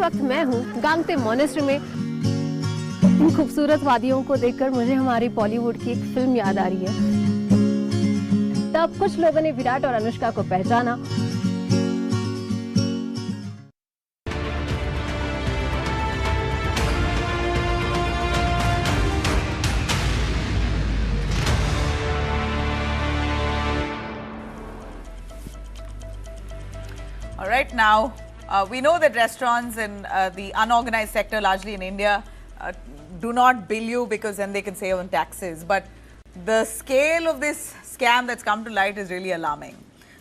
Speaker 16: वक्त मैं हूँ गांगते मोनेस्ट्री में। इन खूबसूरत वादियों को देखकर मुझे हमारी बॉलीवुड की एक फिल्म याद आ रही है। तब कुछ लोगों ने विराट और अनुष्का को पहचाना।
Speaker 2: All right, now we know that restaurants in the unorganized sector, largely in India, do not bill you because then they can save on taxes. But the scale of this scam that's come to light is really alarming.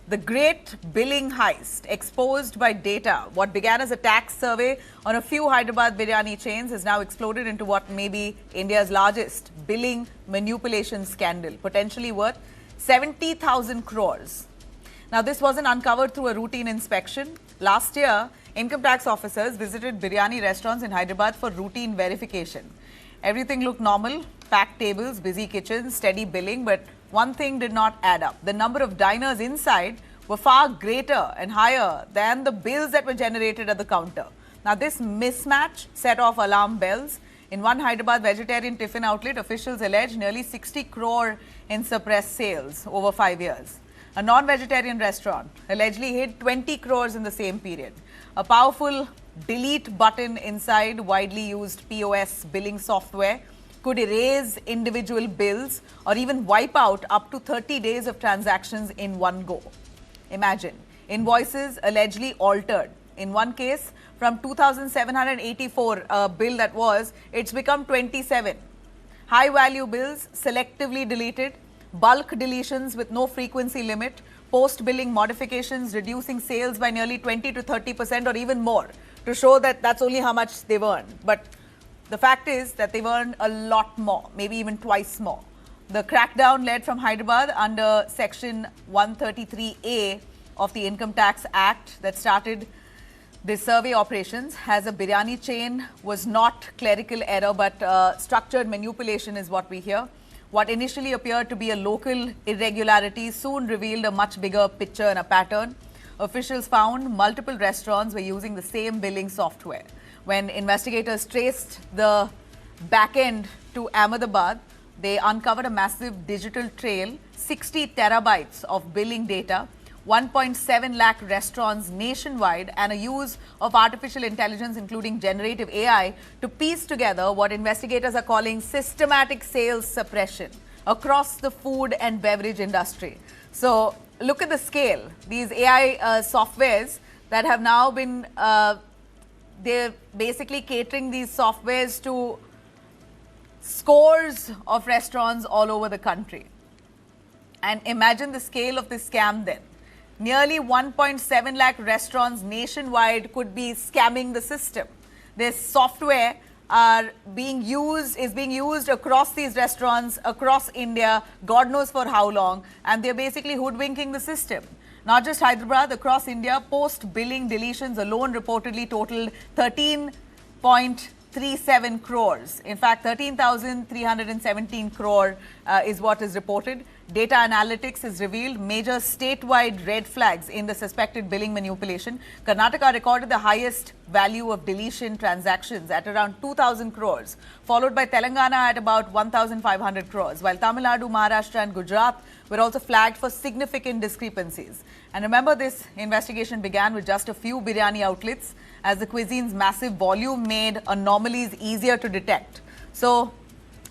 Speaker 2: The great billing heist exposed by data, what began as a tax survey on a few Hyderabad biryani chains, has now exploded into what may be India's largest billing manipulation scandal, potentially worth 70,000 crores. Now, this wasn't uncovered through a routine inspection. Last year, income tax officers visited biryani restaurants in Hyderabad for routine verification. Everything looked normal, packed tables, busy kitchens, steady billing, but one thing did not add up. The number of diners inside were far greater and higher than the bills that were generated at the counter. Now, this mismatch set off alarm bells. In one Hyderabad vegetarian tiffin outlet, officials allege nearly 60 crore in suppressed sales over 5 years. A non-vegetarian restaurant allegedly hid 20 crores in the same period. A powerful delete button inside widely used POS billing software could erase individual bills or even wipe out up to 30 days of transactions in one go. Imagine, invoices allegedly altered. In one case, from 2,784 bill that was, it's become 27. High-value bills selectively deleted. Bulk deletions with no frequency limit, post-billing modifications reducing sales by nearly 20 to 30% or even more to show that that's only how much they've earned. But the fact is that they've earned a lot more, maybe even twice more. The crackdown led from Hyderabad under Section 133A of the Income Tax Act that started this survey operations as a biryani chain was not clerical error but structured manipulation is what we hear. What initially appeared to be a local irregularity soon revealed a much bigger picture and a pattern. Officials found multiple restaurants were using the same billing software. When investigators traced the back end to Ahmedabad, they uncovered a massive digital trail, 60 terabytes of billing data, 1.7 lakh restaurants nationwide, and a use of artificial intelligence, including generative AI, to piece together what investigators are calling systematic sales suppression across the food and beverage industry. So look at the scale. These AI softwares that have now been, they're basically catering these softwares to scores of restaurants all over the country. And imagine the scale of this scam then. Nearly 1.7 lakh restaurants nationwide could be scamming the system. This software is being used across these restaurants, across India, God knows for how long, and they're basically hoodwinking the system. Not just Hyderabad, across India, post-billing deletions alone reportedly totaled 13.37 crores. In fact, 13,317 crore is what is reported. Data analytics has revealed major statewide red flags in the suspected billing manipulation. Karnataka recorded the highest value of deletion transactions at around 2,000 crores, followed by Telangana at about 1,500 crores, while Tamil Nadu, Maharashtra and Gujarat were also flagged for significant discrepancies. And remember, this investigation began with just a few biryani outlets as the cuisine's massive volume made anomalies easier to detect. So,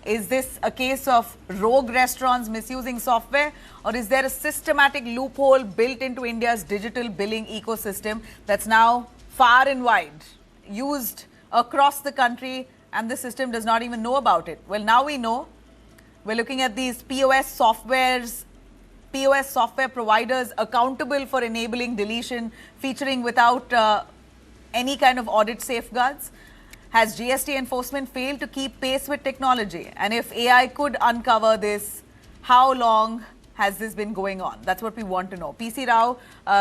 Speaker 2: is this a case of rogue restaurants misusing software, or is there a systematic loophole built into India's digital billing ecosystem that's now far and wide used across the country and the system does not even know about it? Well, now we know. We're looking at these POS software providers accountable for enabling deletion, featuring without any kind of audit safeguards. Has GST enforcement failed to keep pace with technology? And if AI could uncover this, how long has this been going on? That's what we want to know. PC Rao,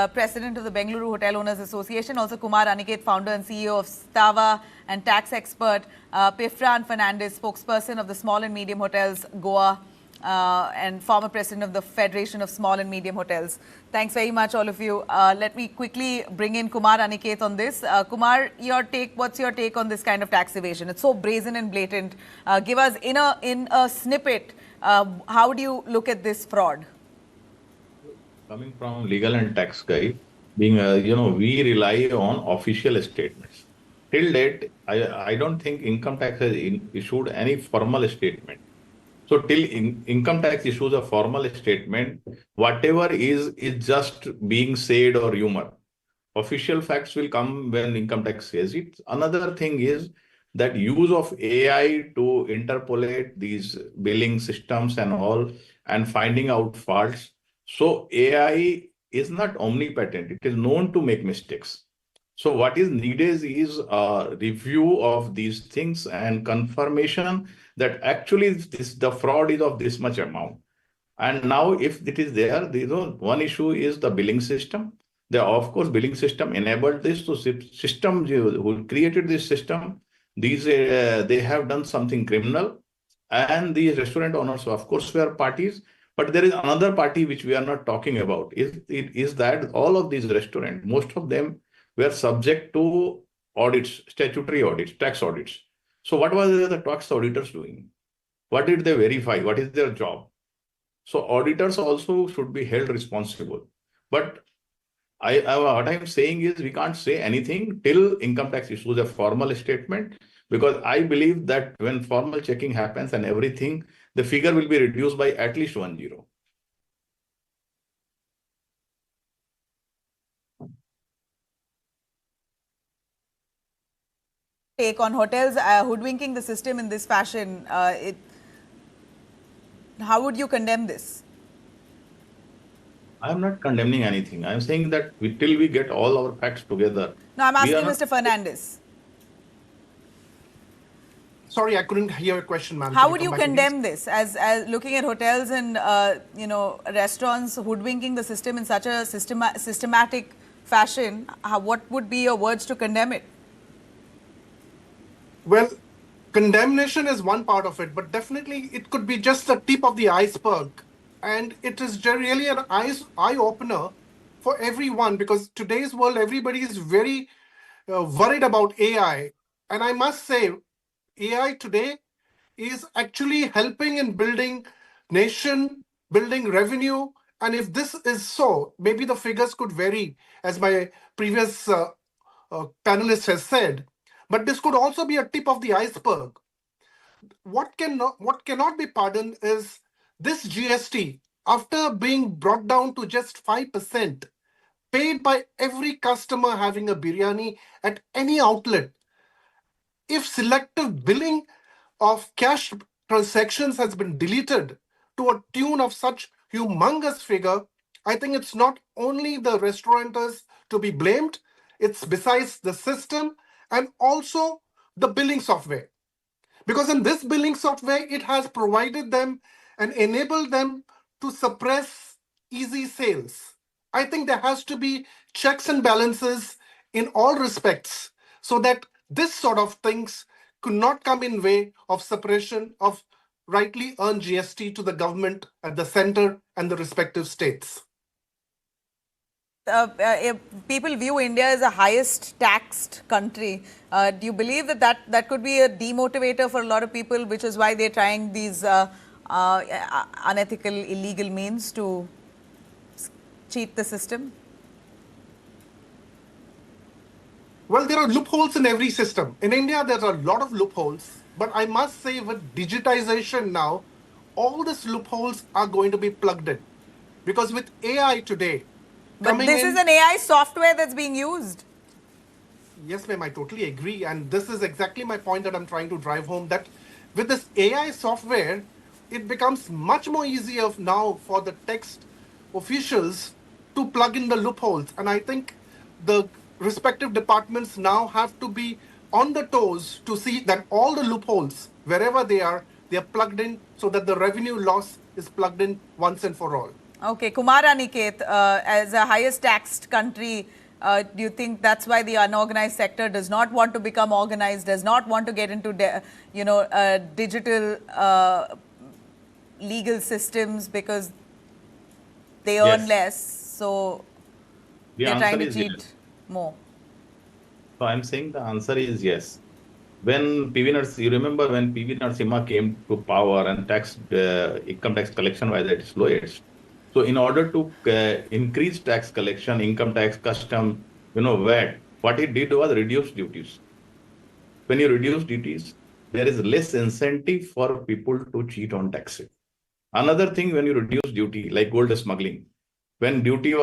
Speaker 2: President of the Bengaluru Hotel Owners Association, also Kumar Aniket, founder and CEO of Stava and tax expert, Pifran Fernandez, spokesperson of the Small and Medium Hotels Goa and former president of the Federation of Small and Medium Hotels. Thanks very much, all of you. Let me quickly bring in Kumar Aniket on this. Kumar, what's your take on this kind of tax evasion? It's so brazen and blatant. Give us in a snippet, how do you look at this fraud?
Speaker 17: Coming from legal and tax guy, being we rely on official statements. Till date, I don't think income tax has issued any formal statement. So till income tax issues a formal statement, whatever is just being said or rumor. Official facts will come when income tax says it. Another thing is that use of AI to interpolate these billing systems and all and finding out faults. So AI is not omnipotent. It is known to make mistakes. So what is needed is a review of these things and confirmation that actually the fraud is of this much amount. And now if it is there, one issue is the billing system. Of course, billing system enabled this. So system who created this system, they have done something criminal. And the restaurant owners, of course, were parties. But there is another party which we are not talking about. Is that all of these restaurants, most of them were subject to audits, statutory audits, tax audits. So what were the tax auditors doing? What did they verify? What is their job? So auditors also should be held responsible. But what I'm saying is we can't say anything till income tax issues a formal statement, because I believe that when formal checking happens and everything, the figure will be reduced by at least 10.
Speaker 2: Take on hotels hoodwinking the system in this fashion, how would you condemn this?
Speaker 17: I'm not condemning anything. I'm saying that till we get all our facts together.
Speaker 2: No, I'm asking Mr. Fernandez.
Speaker 18: Sorry, I couldn't hear your question, ma'am.
Speaker 2: How would you condemn this as looking at hotels and restaurants hoodwinking the system in such a systematic fashion? What would be your words to condemn it?
Speaker 18: Well, condemnation is one part of it, but definitely it could be just the tip of the iceberg. And it is really an eye-opener for everyone, because today's world, everybody is very worried about AI. And I must say, AI today is actually helping in building nation, building revenue. And if this is so, maybe the figures could vary, as my previous panelist has said. But this could also be a tip of the iceberg. What cannot be pardoned is this GST, after being brought down to just 5%, paid by every customer having a biryani at any outlet. If selective billing of cash transactions has been deleted to a tune of such humongous figure, I think it's not only the restaurateurs to be blamed, it's besides the system and also the billing software. Because in this billing software, it has provided them and enabled them to suppress easy sales. I think there has to be checks and balances in all respects so that this sort of things could not come in way of suppression of rightly earned GST to the government at the center and the respective states.
Speaker 2: People view India as the highest taxed country. Do you believe that could be a demotivator for a lot of people, which is why they're trying these unethical, illegal means to cheat the system?
Speaker 18: Well, there are loopholes in every system. In India, there are a lot of loopholes. But I must say, with digitization now, all these loopholes are going to be plugged in. Because with AI today,
Speaker 2: but this is an AI software that's being used.
Speaker 18: Yes, ma'am, I totally agree. And this is exactly my point that I'm trying to drive home, that with this AI software, it becomes much more easier now for the text officials to plug in the loopholes. And I think the respective departments now have to be on the toes to see that all the loopholes, wherever they are plugged in so that the revenue loss is plugged in once and for all.
Speaker 2: Okay, Kumar Aniket, as a highest taxed country, do you think that's why the unorganized sector does not want to become organized, does not want to get into, digital legal systems because they earn less, so they're trying to cheat more?
Speaker 17: So I'm saying the answer is yes. When you remember when PV Narasimha came to power and income tax collection was at its lowest. So in order to increase tax collection, income tax, custom, VAT, what he did was reduce duties. When you reduce duties, there is less incentive for people to cheat on taxes. Another thing, when you reduce duty, like gold smuggling, when duty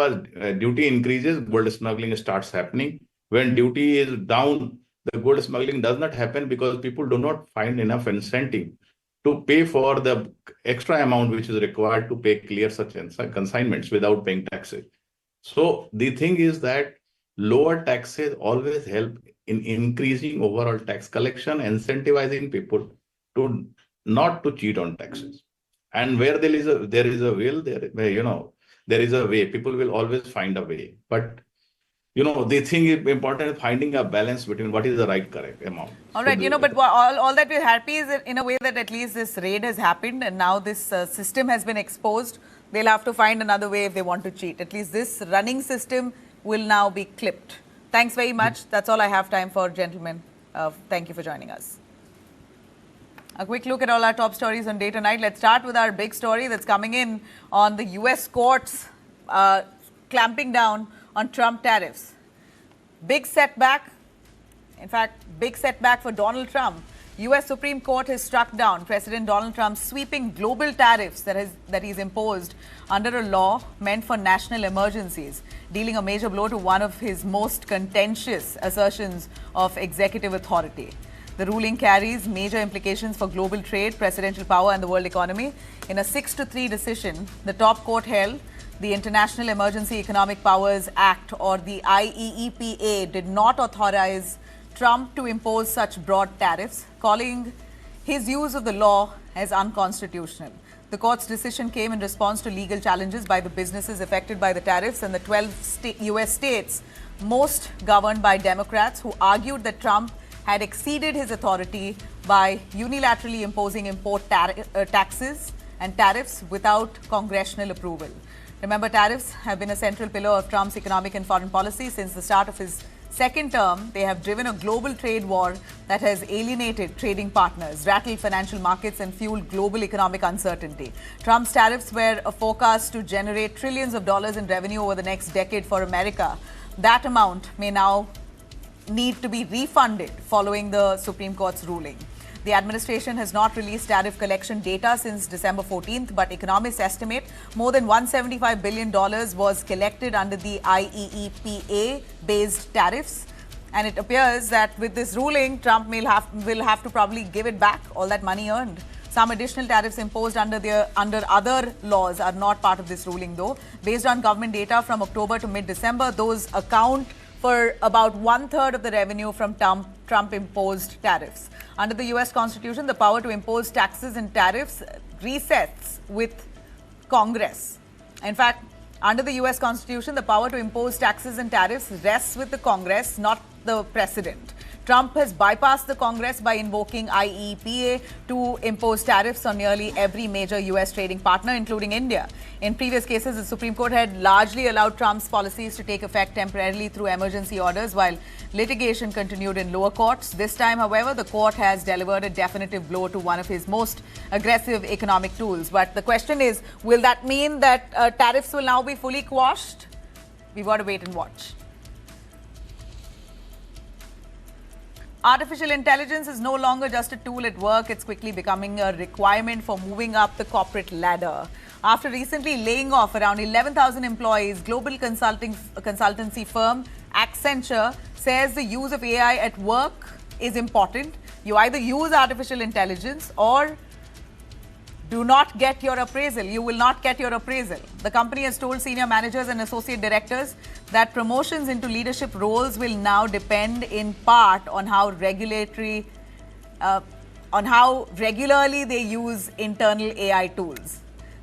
Speaker 17: increases, gold smuggling starts happening. When duty is down, the gold smuggling does not happen because people do not find enough incentive to pay for the extra amount which is required to clear such consignments without paying taxes. So the thing is that lower taxes always help in increasing overall tax collection, incentivizing people to not to cheat on taxes. And where there is a will, there is a way. People will always find a way. But the thing is important is finding a balance between what is the correct amount.
Speaker 2: All right, but all that we're happy is in a way that at least this raid has happened and now this system has been exposed. They'll have to find another way if they want to cheat. At least this running system will now be clipped. Thanks very much. That's all I have time for, gentlemen. Thank you for joining us. A quick look at all our top stories on Day Tonight. Let's start with our big story that's coming in on the U.S. courts clamping down on Trump tariffs. Big setback. In fact, big setback for Donald Trump. U.S. Supreme Court has struck down President Donald Trump's sweeping global tariffs that he's imposed under a law meant for national emergencies, dealing a major blow to one of his most contentious assertions of executive authority. The ruling carries major implications for global trade, presidential power and the world economy. In a 6-3 decision, the top court held the International Emergency Economic Powers Act, or the IEEPA, did not authorize Trump to impose such broad tariffs, calling his use of the law as unconstitutional. The court's decision came in response to legal challenges by the businesses affected by the tariffs and the 12 U.S. states, most governed by Democrats, who argued that Trump had exceeded his authority by unilaterally imposing import taxes and tariffs without congressional approval. Remember, tariffs have been a central pillar of Trump's economic and foreign policy since the start of his second term. They have driven a global trade war that has alienated trading partners, rattled financial markets and fueled global economic uncertainty. Trump's tariffs were a forecast to generate trillions of dollars in revenue over the next decade for America. That amount may now need to be refunded following the Supreme Court's ruling. The administration has not released tariff collection data since December 14th, but economists estimate more than $175 billion was collected under the IEEPA-based tariffs. And it appears that with this ruling, Trump will have to probably give it back, all that money earned. Some additional tariffs imposed under other laws are not part of this ruling, though. Based on government data from October to mid-December, those account for about 1/3 of the revenue from Trump-imposed tariffs. Under the U.S. Constitution, the power to impose taxes and tariffs resets with Congress. In fact, under the U.S. Constitution, the power to impose taxes and tariffs rests with the Congress, not the President. Trump has bypassed the Congress by invoking IEEPA to impose tariffs on nearly every major U.S. trading partner, including India. In previous cases, the Supreme Court had largely allowed Trump's policies to take effect temporarily through emergency orders, while litigation continued in lower courts. This time, however, the court has delivered a definitive blow to one of his most aggressive economic tools. But the question is, will that mean that tariffs will now be fully quashed? We've got to wait and watch. Artificial intelligence is no longer just a tool at work. It's quickly becoming a requirement for moving up the corporate ladder. After recently laying off around 11,000 employees, global consultancy firm Accenture says the use of AI at work is important. You either use artificial intelligence or do not get your appraisal. You will not get your appraisal. The company has told senior managers and associate directors that promotions into leadership roles will now depend in part on how regularly they use internal AI tools.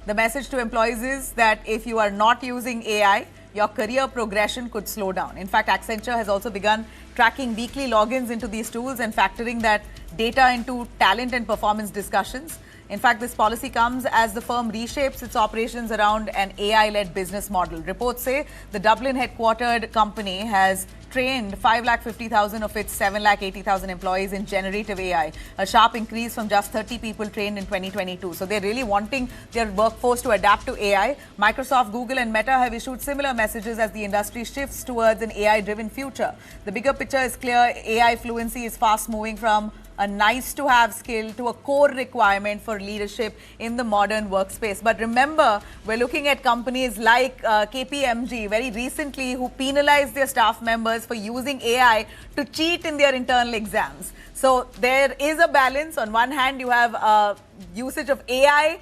Speaker 2: The message to employees is that if you are not using AI, your career progression could slow down. In fact, Accenture has also begun tracking weekly logins into these tools and factoring that data into talent and performance discussions. In fact, this policy comes as the firm reshapes its operations around an AI-led business model. Reports say the Dublin-headquartered company has trained 550,000 of its 780,000 employees in generative AI, a sharp increase from just 30 people trained in 2022. So they're really wanting their workforce to adapt to AI. Microsoft, Google and Meta have issued similar messages as the industry shifts towards an AI-driven future. The bigger picture is clear. AI fluency is fast moving from a nice-to-have skill to a core requirement for leadership in the modern workspace. But remember, we're looking at companies like KPMG very recently who penalized their staff members for using AI to cheat in their internal exams. So there is a balance. On one hand, you have usage of AI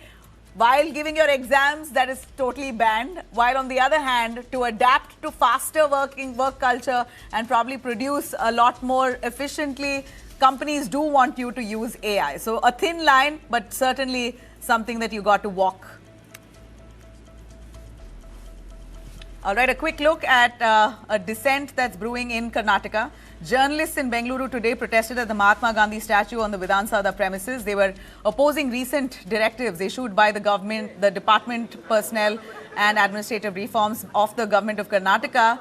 Speaker 2: while giving your exams, that is totally banned. While on the other hand, to adapt to faster work culture and probably produce a lot more efficiently, companies do want you to use AI. So a thin line, but certainly something that you got to walk. All right, a quick look at a dissent that's brewing in Karnataka. Journalists in Bengaluru today protested at the Mahatma Gandhi statue on the Vidhan Sabha premises. They were opposing recent directives issued by the government, the department personnel and administrative reforms of the government of Karnataka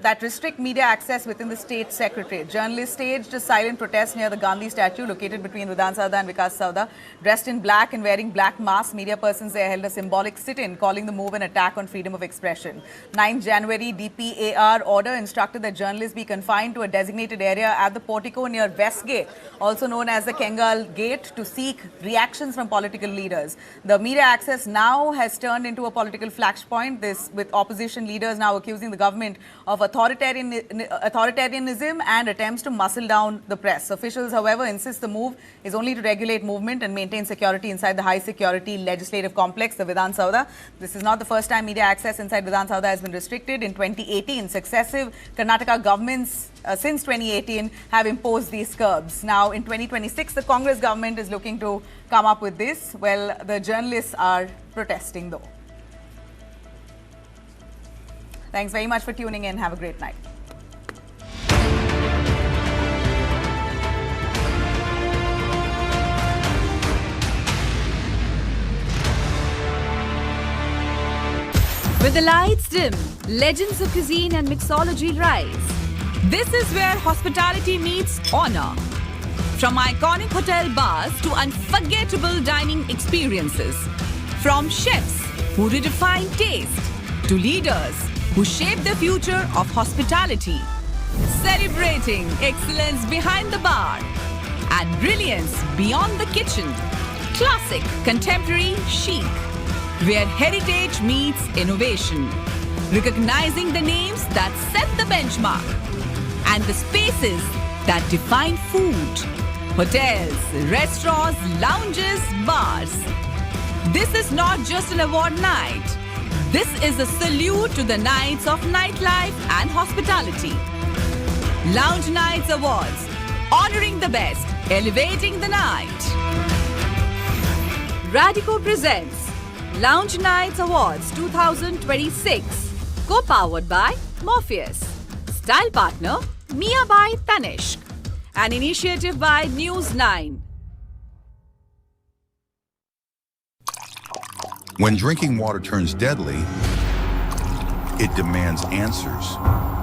Speaker 2: that restrict media access within the state secretariat. Journalists staged a silent protest near the Gandhi statue located between Vidhan Sabha and Vikas Sabha. Dressed in black and wearing black masks, media persons there held a symbolic sit-in, calling the move an attack on freedom of expression. 9th January, DPAR order instructed that journalists be confined to a designated area at the portico near West Gate, also known as the Kengal Gate, to seek reactions from political leaders. The media access now has turned into a political flashpoint, this with opposition leaders now accusing the government of authoritarianism and attempts to muscle down the press. Officials, however, insist the move is only to regulate movement and maintain security inside the high-security legislative complex, the Vidhan Sabha. This is not the first time media access inside Vidhan Sabha has been restricted. In 2018, successive Karnataka governments since 2018 have imposed these curbs. Now, in 2026, the Congress government is looking to come up with this. Well, the journalists are protesting, though. Thanks very much for tuning in. Have a great night.
Speaker 19: With the lights dim, legends of cuisine and mixology rise. This is where hospitality meets honor. From iconic hotel bars to unforgettable dining experiences. From chefs who redefine taste to leaders who shape the future of hospitality. Celebrating excellence behind the bar and brilliance beyond the kitchen. Classic, contemporary, chic. Where heritage meets innovation. Recognizing the names that set the benchmark and the spaces that define food. Hotels, restaurants, lounges, bars. This is not just an award night. This is a salute to the Knights of Nightlife and Hospitality. Lounge Nights Awards, honoring the best, elevating the night. Radico presents Lounge Nights Awards 2026, co-powered by Morpheus. Style partner, Mia by Tanishq. An initiative by News9.
Speaker 1: When drinking water turns deadly, it demands answers.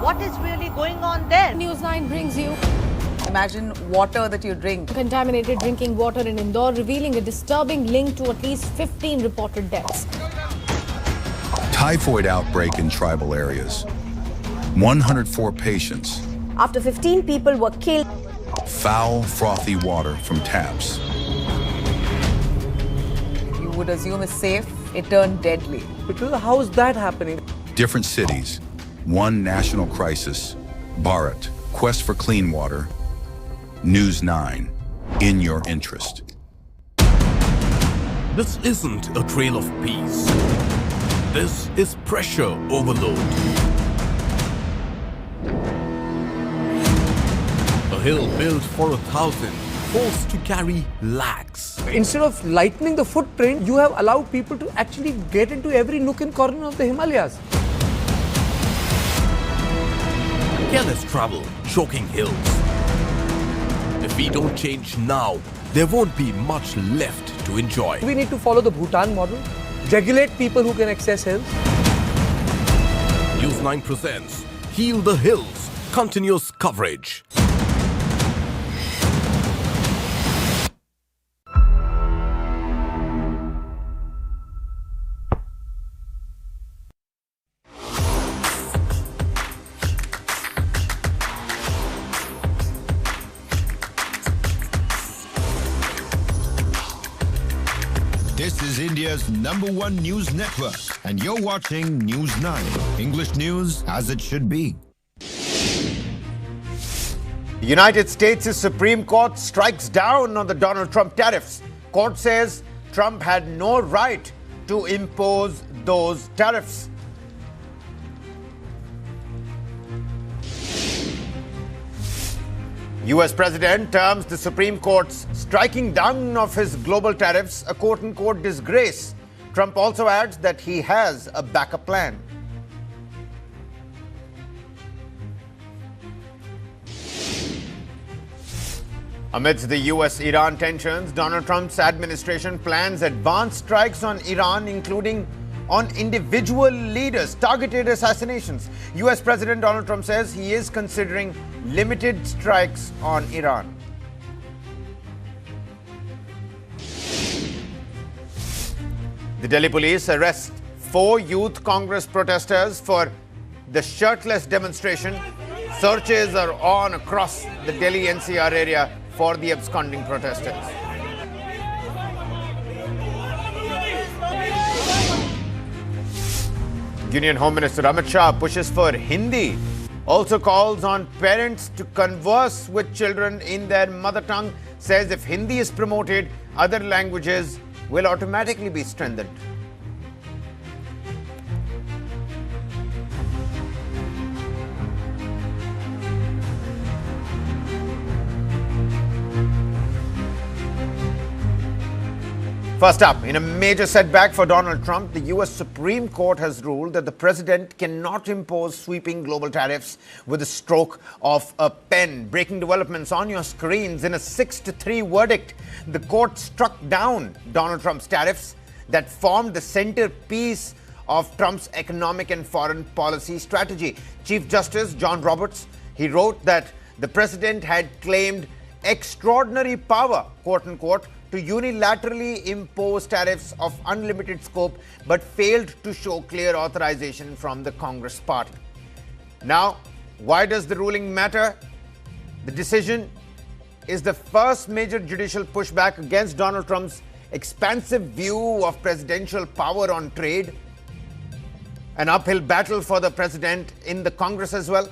Speaker 20: What is really going on there?
Speaker 16: News9 brings you.
Speaker 2: Imagine water that you drink.
Speaker 16: Contaminated drinking water in Indore, revealing a disturbing link to at least 15 reported deaths.
Speaker 1: Typhoid outbreak in tribal areas. 104 patients.
Speaker 20: After 15 people were killed.
Speaker 1: Foul, frothy water from taps.
Speaker 2: You would assume it's safe. It turned deadly.
Speaker 13: How is that happening?
Speaker 1: Different cities. One national crisis. Bharat. Quest for clean water. News9. In your interest.
Speaker 21: This isn't a trail of peace. This is pressure overload. A hill built for 1,000, forced to carry lakhs.
Speaker 13: Instead of lightening the footprint, you have allowed people to actually get into every nook and corner of the Himalayas.
Speaker 21: Careless travel, choking hills. If we don't change now, there won't be much left to enjoy.
Speaker 13: We need to follow the Bhutan model, regulate people who can access hills.
Speaker 21: News9 presents Heal the Hills, continuous coverage.
Speaker 3: This is India's #1 news network, and you're watching News9, English news as it should be.
Speaker 22: The United States' Supreme Court strikes down on the Donald Trump tariffs. Court says Trump had no right to impose those tariffs. U.S. President terms the Supreme Court's striking down of his global tariffs a quote-unquote disgrace. Trump also adds that he has a backup plan. Amidst the U.S.-Iran tensions, Donald Trump's administration plans advanced strikes on Iran, including on individual leaders, targeted assassinations. U.S. President Donald Trump says he is considering limited strikes on Iran. The Delhi police arrest 4 youth Congress protesters for the Shirtless demonstration. Searches are on across the Delhi NCR area for the absconding protesters. Union Home Minister Amit Shah pushes for Hindi, also calls on parents to converse with children in their mother tongue, says if Hindi is promoted, other languages will automatically be strengthened. First up, in a major setback for Donald Trump, the U.S. Supreme Court has ruled that the president cannot impose sweeping global tariffs with a stroke of a pen. Breaking developments on your screens. In a 6-3 verdict, the court struck down Donald Trump's tariffs that formed the centerpiece of Trump's economic and foreign policy strategy. Chief Justice John Roberts, he wrote that the president had claimed extraordinary power, quote-unquote, to unilaterally impose tariffs of unlimited scope, but failed to show clear authorization from the Congress party. Now, why does the ruling matter? The decision is the first major judicial pushback against Donald Trump's expansive view of presidential power on trade. An uphill battle for the president in the Congress as well.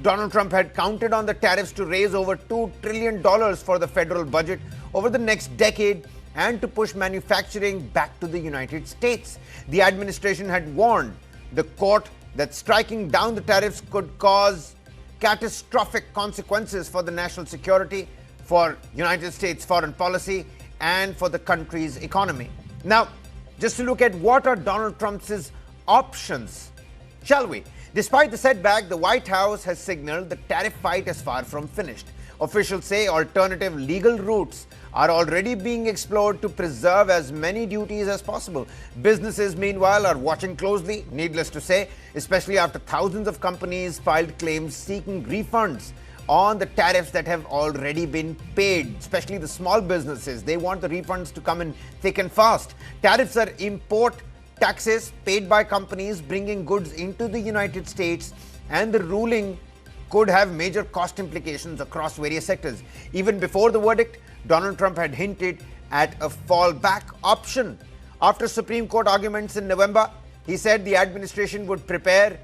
Speaker 22: Donald Trump had counted on the tariffs to raise over $2 trillion for the federal budget over the next decade and to push manufacturing back to the United States. The administration had warned the court that striking down the tariffs could cause catastrophic consequences for the national security, for United States foreign policy, and for the country's economy. Now, just to look at what are Donald Trump's options, shall we? Despite the setback, the White House has signaled the tariff fight is far from finished. Officials say alternative legal routes are already being explored to preserve as many duties as possible. Businesses, meanwhile, are watching closely, needless to say, especially after thousands of companies filed claims seeking refunds on the tariffs that have already been paid, especially the small businesses. They want the refunds to come in thick and fast. Tariffs are import taxes paid by companies bringing goods into the United States, and the ruling could have major cost implications across various sectors. Even before the verdict, Donald Trump had hinted at a fallback option. After Supreme Court arguments in November, he said the administration would prepare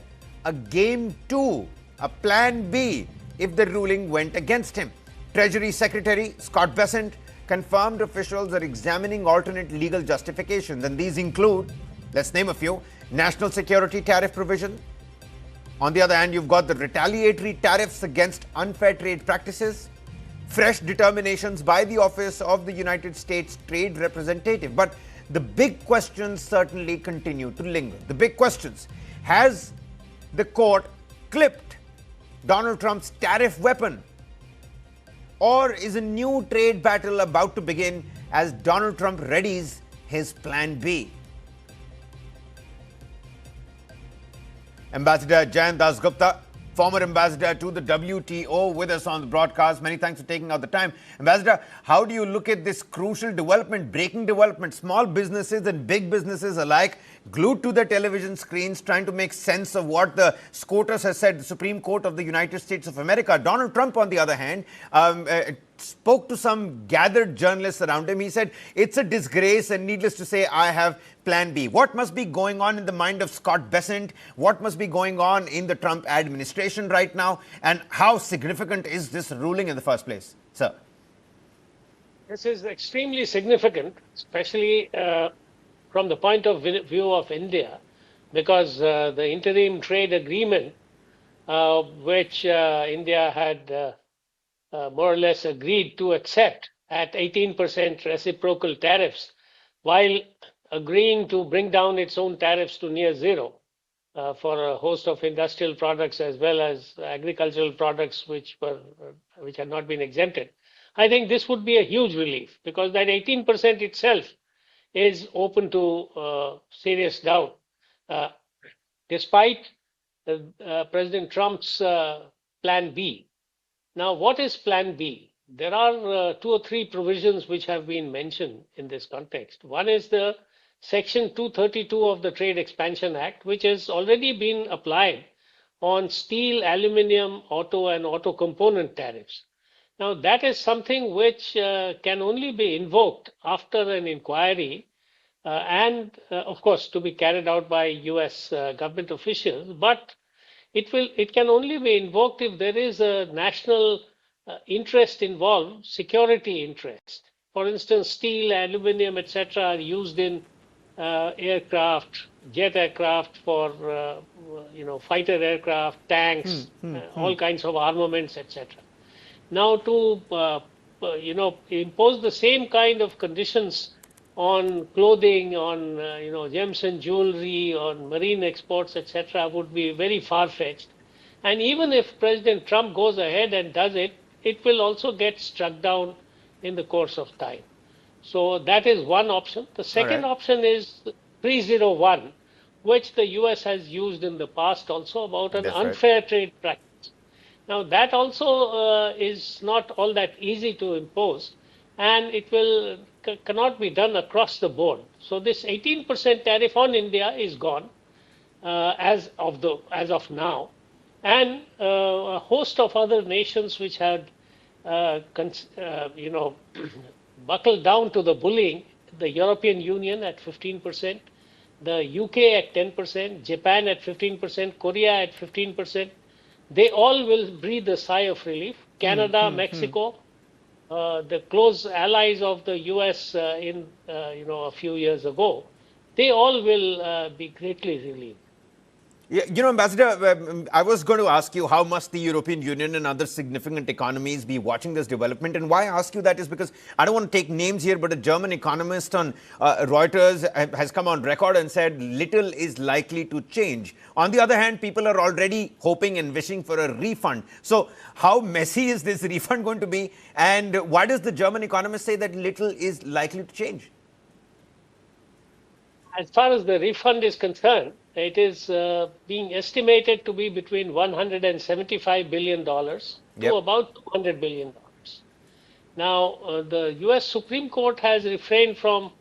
Speaker 22: a game 2, a plan B, if the ruling went against him. Treasury Secretary Scott Bessent confirmed officials are examining alternate legal justifications, and these include, let's name a few, national security tariff provision. On the other hand, you've got the retaliatory tariffs against unfair trade practices, fresh determinations by the Office of the United States Trade Representative. But the big questions certainly continue to linger. The big questions: has the court clipped Donald Trump's tariff weapon? Or is a new trade battle about to begin as Donald Trump readies his Plan B. Ambassador Jayant Dasgupta, former ambassador to the WTO, with us on the broadcast. Many thanks for taking out the time. Ambassador, how do you look at this crucial development, breaking development? Small businesses and big businesses alike glued to their television screens, trying to make sense of what the SCOTUS has said, the Supreme Court of the United States of America. Donald Trump, on the other hand, spoke to some gathered journalists around him. He said, it's a disgrace, and needless to say, I have Plan B. What must be going on in the mind of Scott Bessent? What must be going on in the Trump administration right now? And how significant is this ruling in the first place, sir?
Speaker 4: This is extremely significant, especially from the point of view of India, because the interim trade agreement, which India had more or less agreed to accept at 18% reciprocal tariffs, while agreeing to bring down its own tariffs to near zero for a host of industrial products as well as agricultural products which had not been exempted. I think this would be a huge relief, because that 18% itself is open to serious doubt, despite President Trump's Plan B. Now, what is Plan B? There are 2 or 3 provisions which have been mentioned in this context. One is the Section 232 of the Trade Expansion Act, which has already been applied on steel, aluminium, auto, and auto component tariffs. Now, that is something which can only be invoked after an inquiry and, of course, to be carried out by US government officials. But it can only be invoked if there is a national interest involved, security interest. For instance, steel, aluminium, etc., are used in aircraft, jet aircraft for fighter aircraft, tanks, all kinds of armaments, etc. Now, to impose the same kind of conditions on clothing, on gems and jewelry, on marine exports, etc., would be very far-fetched. And even if President Trump goes ahead and does it, it will also get struck down in the course of time. So that is one option. The second option is 301, which the US has used in the past also, about an unfair trade practice. Now, that also is not all that easy to impose, and it cannot be done across the board. So this 18% tariff on India is gone as of now, and a host of other nations which had buckled down to the bullying, the European Union at 15%, the UK at 10%, Japan at 15%, Korea at 15%, they all will breathe a sigh of relief. Canada, Mexico, the close allies of the US a few years ago, they all will be greatly relieved.
Speaker 22: Yeah, Ambassador, I was going to ask you, how must the European Union and other significant economies be watching this development? And why I ask you that is because I don't want to take names here, but a German economist on Reuters has come on record and said little is likely to change. On the other hand, people are already hoping and wishing for a refund. So how messy is this refund going to be? And why does the German economist say that little is likely to change?
Speaker 4: As far as the refund is concerned, it is being estimated to be between $175 billion to about $200 billion. Now, the US Supreme Court has refrained from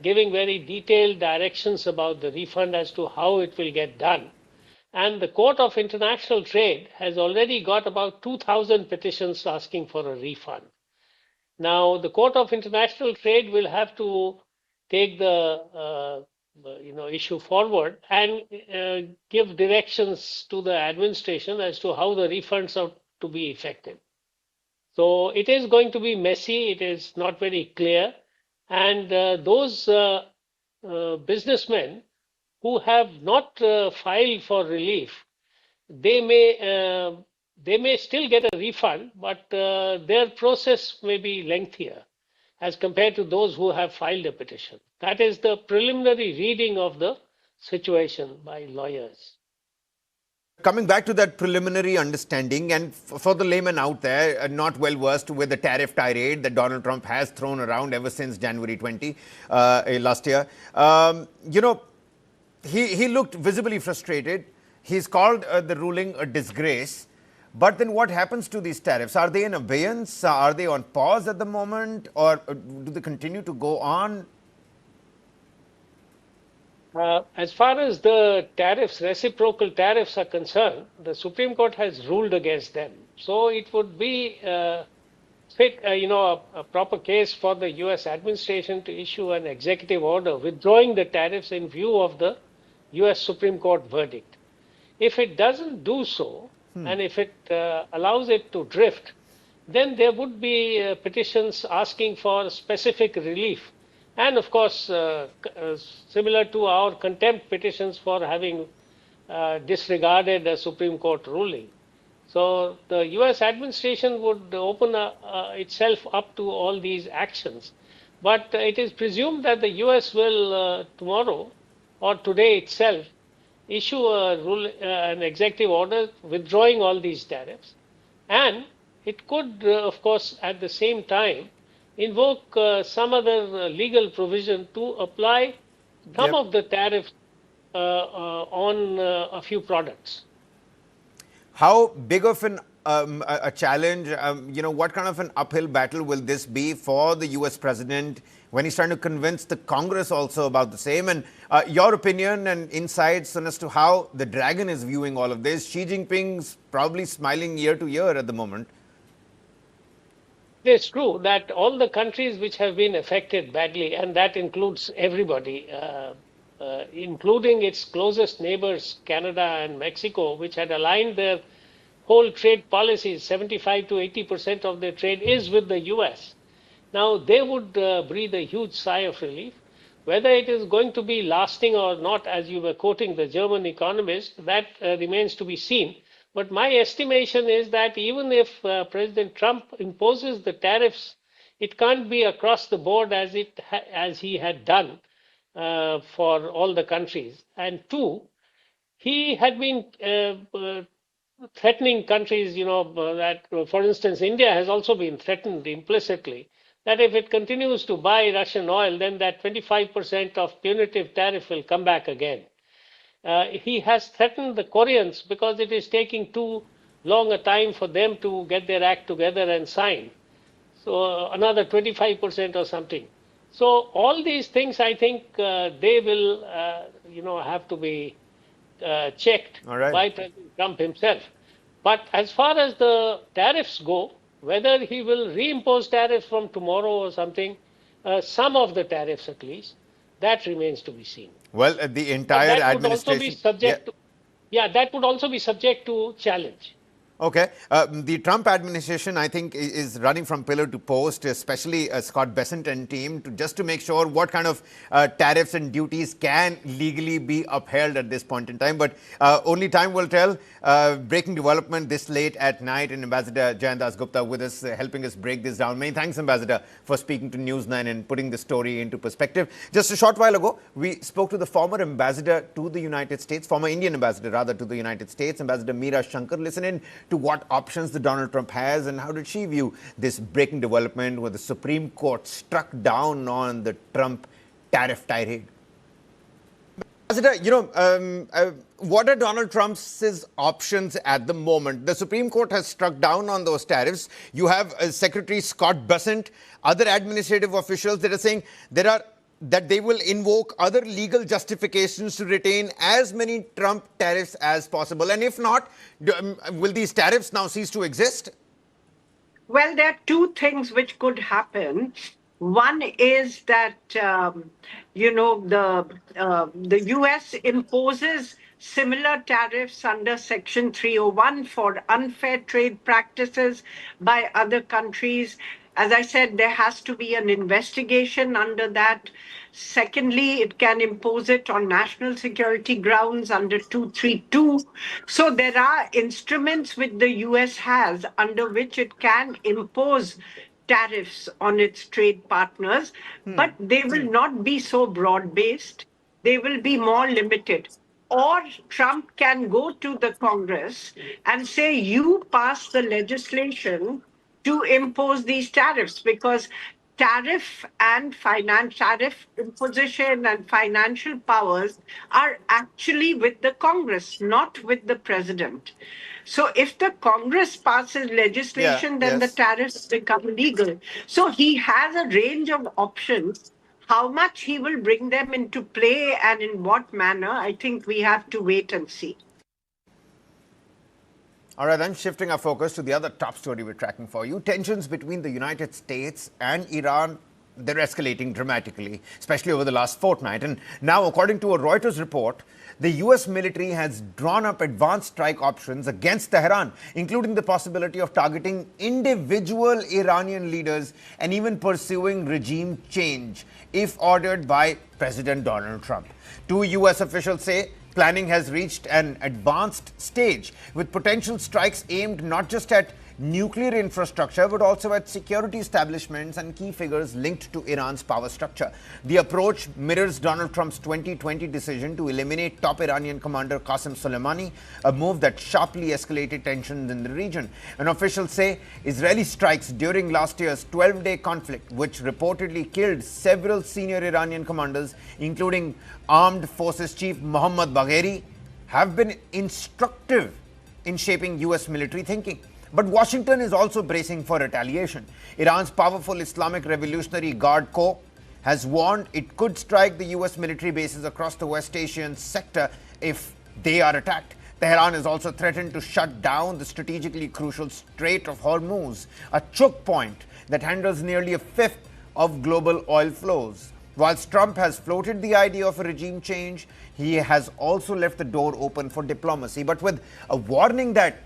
Speaker 4: giving very detailed directions about the refund as to how it will get done. And the Court of International Trade has already got about 2,000 petitions asking for a refund. Now, the Court of International Trade will have to take the issue forward and give directions to the administration as to how the refunds are to be effected. So it is going to be messy. It is not very clear. And those businessmen who have not filed for relief, they may still get a refund, but their process may be lengthier as compared to those who have filed a petition. That is the preliminary reading of the situation by lawyers.
Speaker 22: Coming back to that preliminary understanding, and for the layman out there, not well versed with the tariff tirade that Donald Trump has thrown around ever since January 20 last year, he looked visibly frustrated. He's called the ruling a disgrace. But then what happens to these tariffs? Are they in abeyance? Are they on pause at the moment? Or do they continue to go on?
Speaker 4: As far as the tariffs, reciprocal tariffs are concerned, the Supreme Court has ruled against them. So it would be a proper case for the U.S. administration to issue an executive order withdrawing the tariffs in view of the U.S. Supreme Court verdict. If it doesn't do so, and if it allows it to drift, then there would be petitions asking for specific relief. And of course, similar to our contempt petitions for having disregarded a Supreme Court ruling. So the US administration would open itself up to all these actions. But it is presumed that the US will tomorrow or today itself issue an executive order withdrawing all these tariffs. And it could, of course, at the same time, invoke some other legal provision to apply some of the tariffs on a few products.
Speaker 22: How big of a challenge, what kind of an uphill battle will this be for the US president when he's trying to convince the Congress also about the same? And your opinion and insights as to how the dragon is viewing all of this. Xi Jinping's probably smiling ear to ear at the moment.
Speaker 4: It's true that all the countries which have been affected badly, and that includes everybody, including its closest neighbors, Canada and Mexico, which had aligned their whole trade policies, 75 to 80% of their trade is with the US. Now, they would breathe a huge sigh of relief. Whether it is going to be lasting or not, as you were quoting the German economist, that remains to be seen. But my estimation is that even if President Trump imposes the tariffs, it can't be across the board as he had done for all the countries. And two, he had been threatening countries, that, for instance, India has also been threatened implicitly that if it continues to buy Russian oil, then that 25% of punitive tariff will come back again. He has threatened the Koreans because it is taking too long a time for them to get their act together and sign. So another 25% or something. So all these things, I think they will, have to be checked by President Trump himself. But as far as the tariffs go, whether he will reimpose tariffs from tomorrow or something, some of the tariffs at least, that remains to be seen.
Speaker 22: Well, the entire administration...
Speaker 4: that would also be subject to challenge.
Speaker 22: Okay. The Trump administration, I think, is running from pillar to post, especially Scott Bessent and team, just to make sure what kind of tariffs and duties can legally be upheld at this point in time. But only time will tell. Breaking development this late at night, and Ambassador Jayandas Gupta with us, helping us break this down. Many thanks, Ambassador, for speaking to News9 and putting the story into perspective. Just a short while ago, we spoke to the former ambassador to the United States, former Indian ambassador, rather, to the United States, Ambassador Meera Shankar. Listen in to what options the Donald Trump has and how did she view this breaking development where the Supreme Court struck down on the Trump tariff tirade. Ambassador, what are Donald Trump's options at the moment? The Supreme Court has struck down on those tariffs. You have Secretary Scott Bessent, other administrative officials that are saying that they will invoke other legal justifications to retain as many Trump tariffs as possible. And if not, will these tariffs now cease to exist?
Speaker 5: Well, there are two things which could happen. One is that, the U.S. imposes similar tariffs under Section 301 for unfair trade practices by other countries. As I said, there has to be an investigation under that. Secondly, it can impose it on national security grounds under 232. So there are instruments which the US has under which it can impose tariffs on its trade partners, but they will not be so broad-based. They will be more limited. or Trump can go to the Congress and say, you pass the legislation to impose these tariffs, because tariff imposition and financial powers are actually with the Congress, not with the president. So if the Congress passes legislation, then the tariffs become legal. So he has a range of options. How much he will bring them into play and in what manner, I think we have to wait and see.
Speaker 22: All right, then shifting our focus to the other top story we're tracking for you. Tensions between the United States and Iran, they're escalating dramatically, especially over the last fortnight. And now, according to a Reuters report, the U.S. military has drawn up advanced strike options against Tehran, including the possibility of targeting individual Iranian leaders and even pursuing regime change, if ordered by President Donald Trump. Two U.S. officials say planning has reached an advanced stage, with potential strikes aimed not just at nuclear infrastructure but also at security establishments and key figures linked to Iran's power structure. The approach mirrors Donald Trump's 2020 decision to eliminate top Iranian commander Qasem Soleimani, a move that sharply escalated tensions in the region. And officials say Israeli strikes during last year's 12-day conflict, which reportedly killed several senior Iranian commanders, including Armed Forces Chief Mohammad Bagheri, have been instructive in shaping U.S. military thinking. But Washington is also bracing for retaliation. Iran's powerful Islamic Revolutionary Guard Corps has warned it could strike the U.S. military bases across the West Asian sector if they are attacked. Tehran has also threatened to shut down the strategically crucial Strait of Hormuz, a choke point that handles nearly a fifth of global oil flows. Whilst Trump has floated the idea of a regime change, he has also left the door open for diplomacy, but with a warning that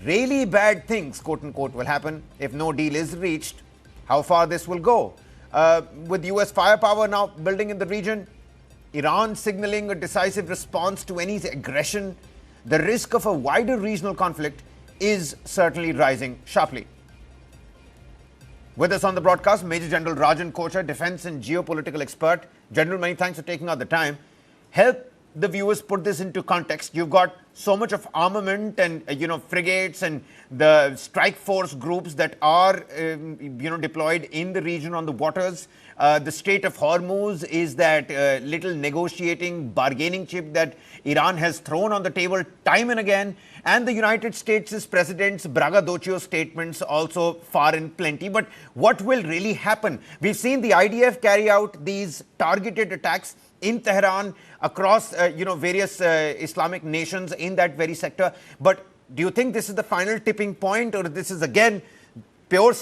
Speaker 22: really bad things, quote unquote, will happen if no deal is reached. How far this will go? With US firepower now building in the region, Iran signaling a decisive response to any aggression, the risk of a wider regional conflict is certainly rising sharply. With us on the broadcast, Major General Rajan Kochar, defense and geopolitical expert. General, many thanks for taking out the time. Help the viewers put this into context. You've got so much of armament and frigates and the strike force groups that are deployed in the region on the waters. The Strait of Hormuz is that little negotiating, bargaining chip that Iran has thrown on the table time and again. And the United States' president's braggadocio statements also far and plenty. But what will really happen? We've seen the IDF carry out these targeted attacks in Tehran across various Islamic nations in that very sector. But do you think this is the final tipping point, or this is again pure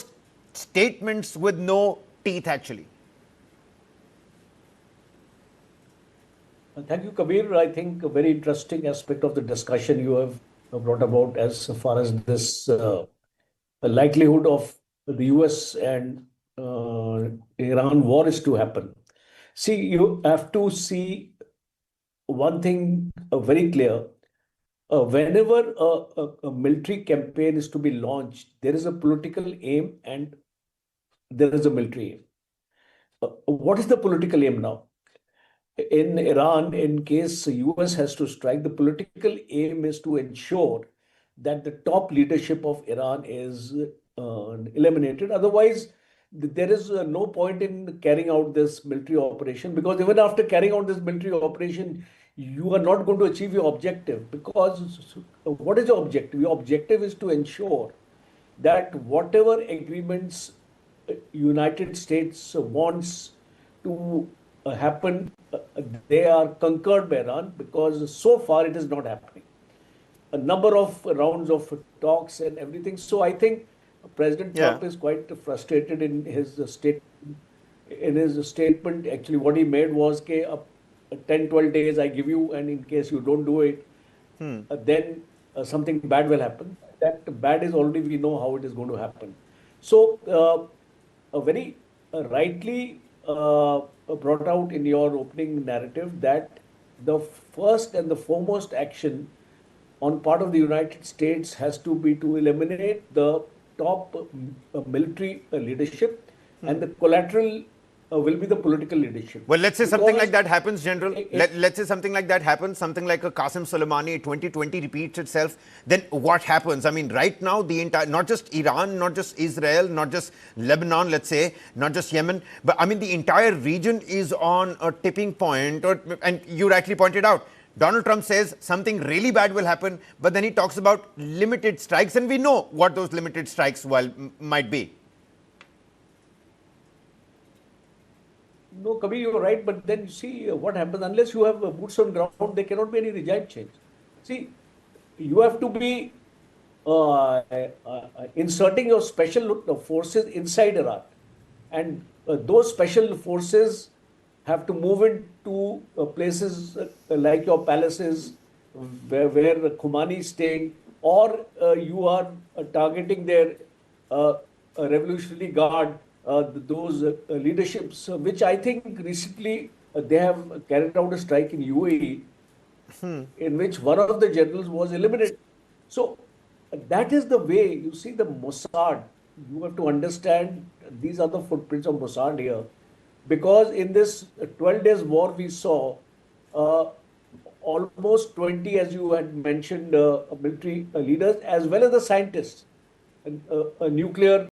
Speaker 22: statements with no teeth actually?
Speaker 6: Thank you, Kabir. I think a very interesting aspect of the discussion you have brought about as far as this likelihood of the US and Iran war is to happen. See, you have to see one thing very clear. Whenever a military campaign is to be launched, there is a political aim and there is a military aim. What is the political aim now? In Iran, in case the US has to strike, the political aim is to ensure that the top leadership of Iran is eliminated. Otherwise, there is no point in carrying out this military operation, because even after carrying out this military operation, you are not going to achieve your objective. Because what is your objective? Your objective is to ensure that whatever agreements United States wants to happen, they are concurred by Iran, because so far it is not happening. A number of rounds of talks and everything. So I think President Trump is quite frustrated in his statement. In his statement, actually, what he made was, 10-12 days I give you, and in case you don't do it, then something bad will happen. That bad is already, we know how it is going to happen. So, very rightly brought out in your opening narrative that the first and the foremost action on part of the United States has to be to eliminate the top military leadership, and the collateral will be the political leadership.
Speaker 22: Well, let's say something
Speaker 6: Because
Speaker 22: like that happens, General. Let's say something like that happens, something like a Qasem Soleimani 2020 repeats itself. Then what happens? I mean, right now, the entire, not just Iran, not just Israel, not just Lebanon, let's say, not just Yemen, but I mean, the entire region is on a tipping point. And you rightly pointed out, Donald Trump says something really bad will happen, but then he talks about limited strikes, and we know what those limited strikes might be.
Speaker 6: No, Kabir, you're right, but then you see what happens. Unless you have boots on ground, there cannot be any regime change. See, you have to be inserting your special forces inside Iraq. And those special forces have to move into places like your palaces, where Khomeini is staying, or you are targeting their Revolutionary Guard, those leaderships, which I think recently they have carried out a strike in UAE, in which one of the generals was eliminated. So that is the way, you see, the Mossad, you have to understand these are the footprints of Mossad here. Because in this 12 days war we saw, almost 20, as you had mentioned, military leaders as well as the scientists, nuclear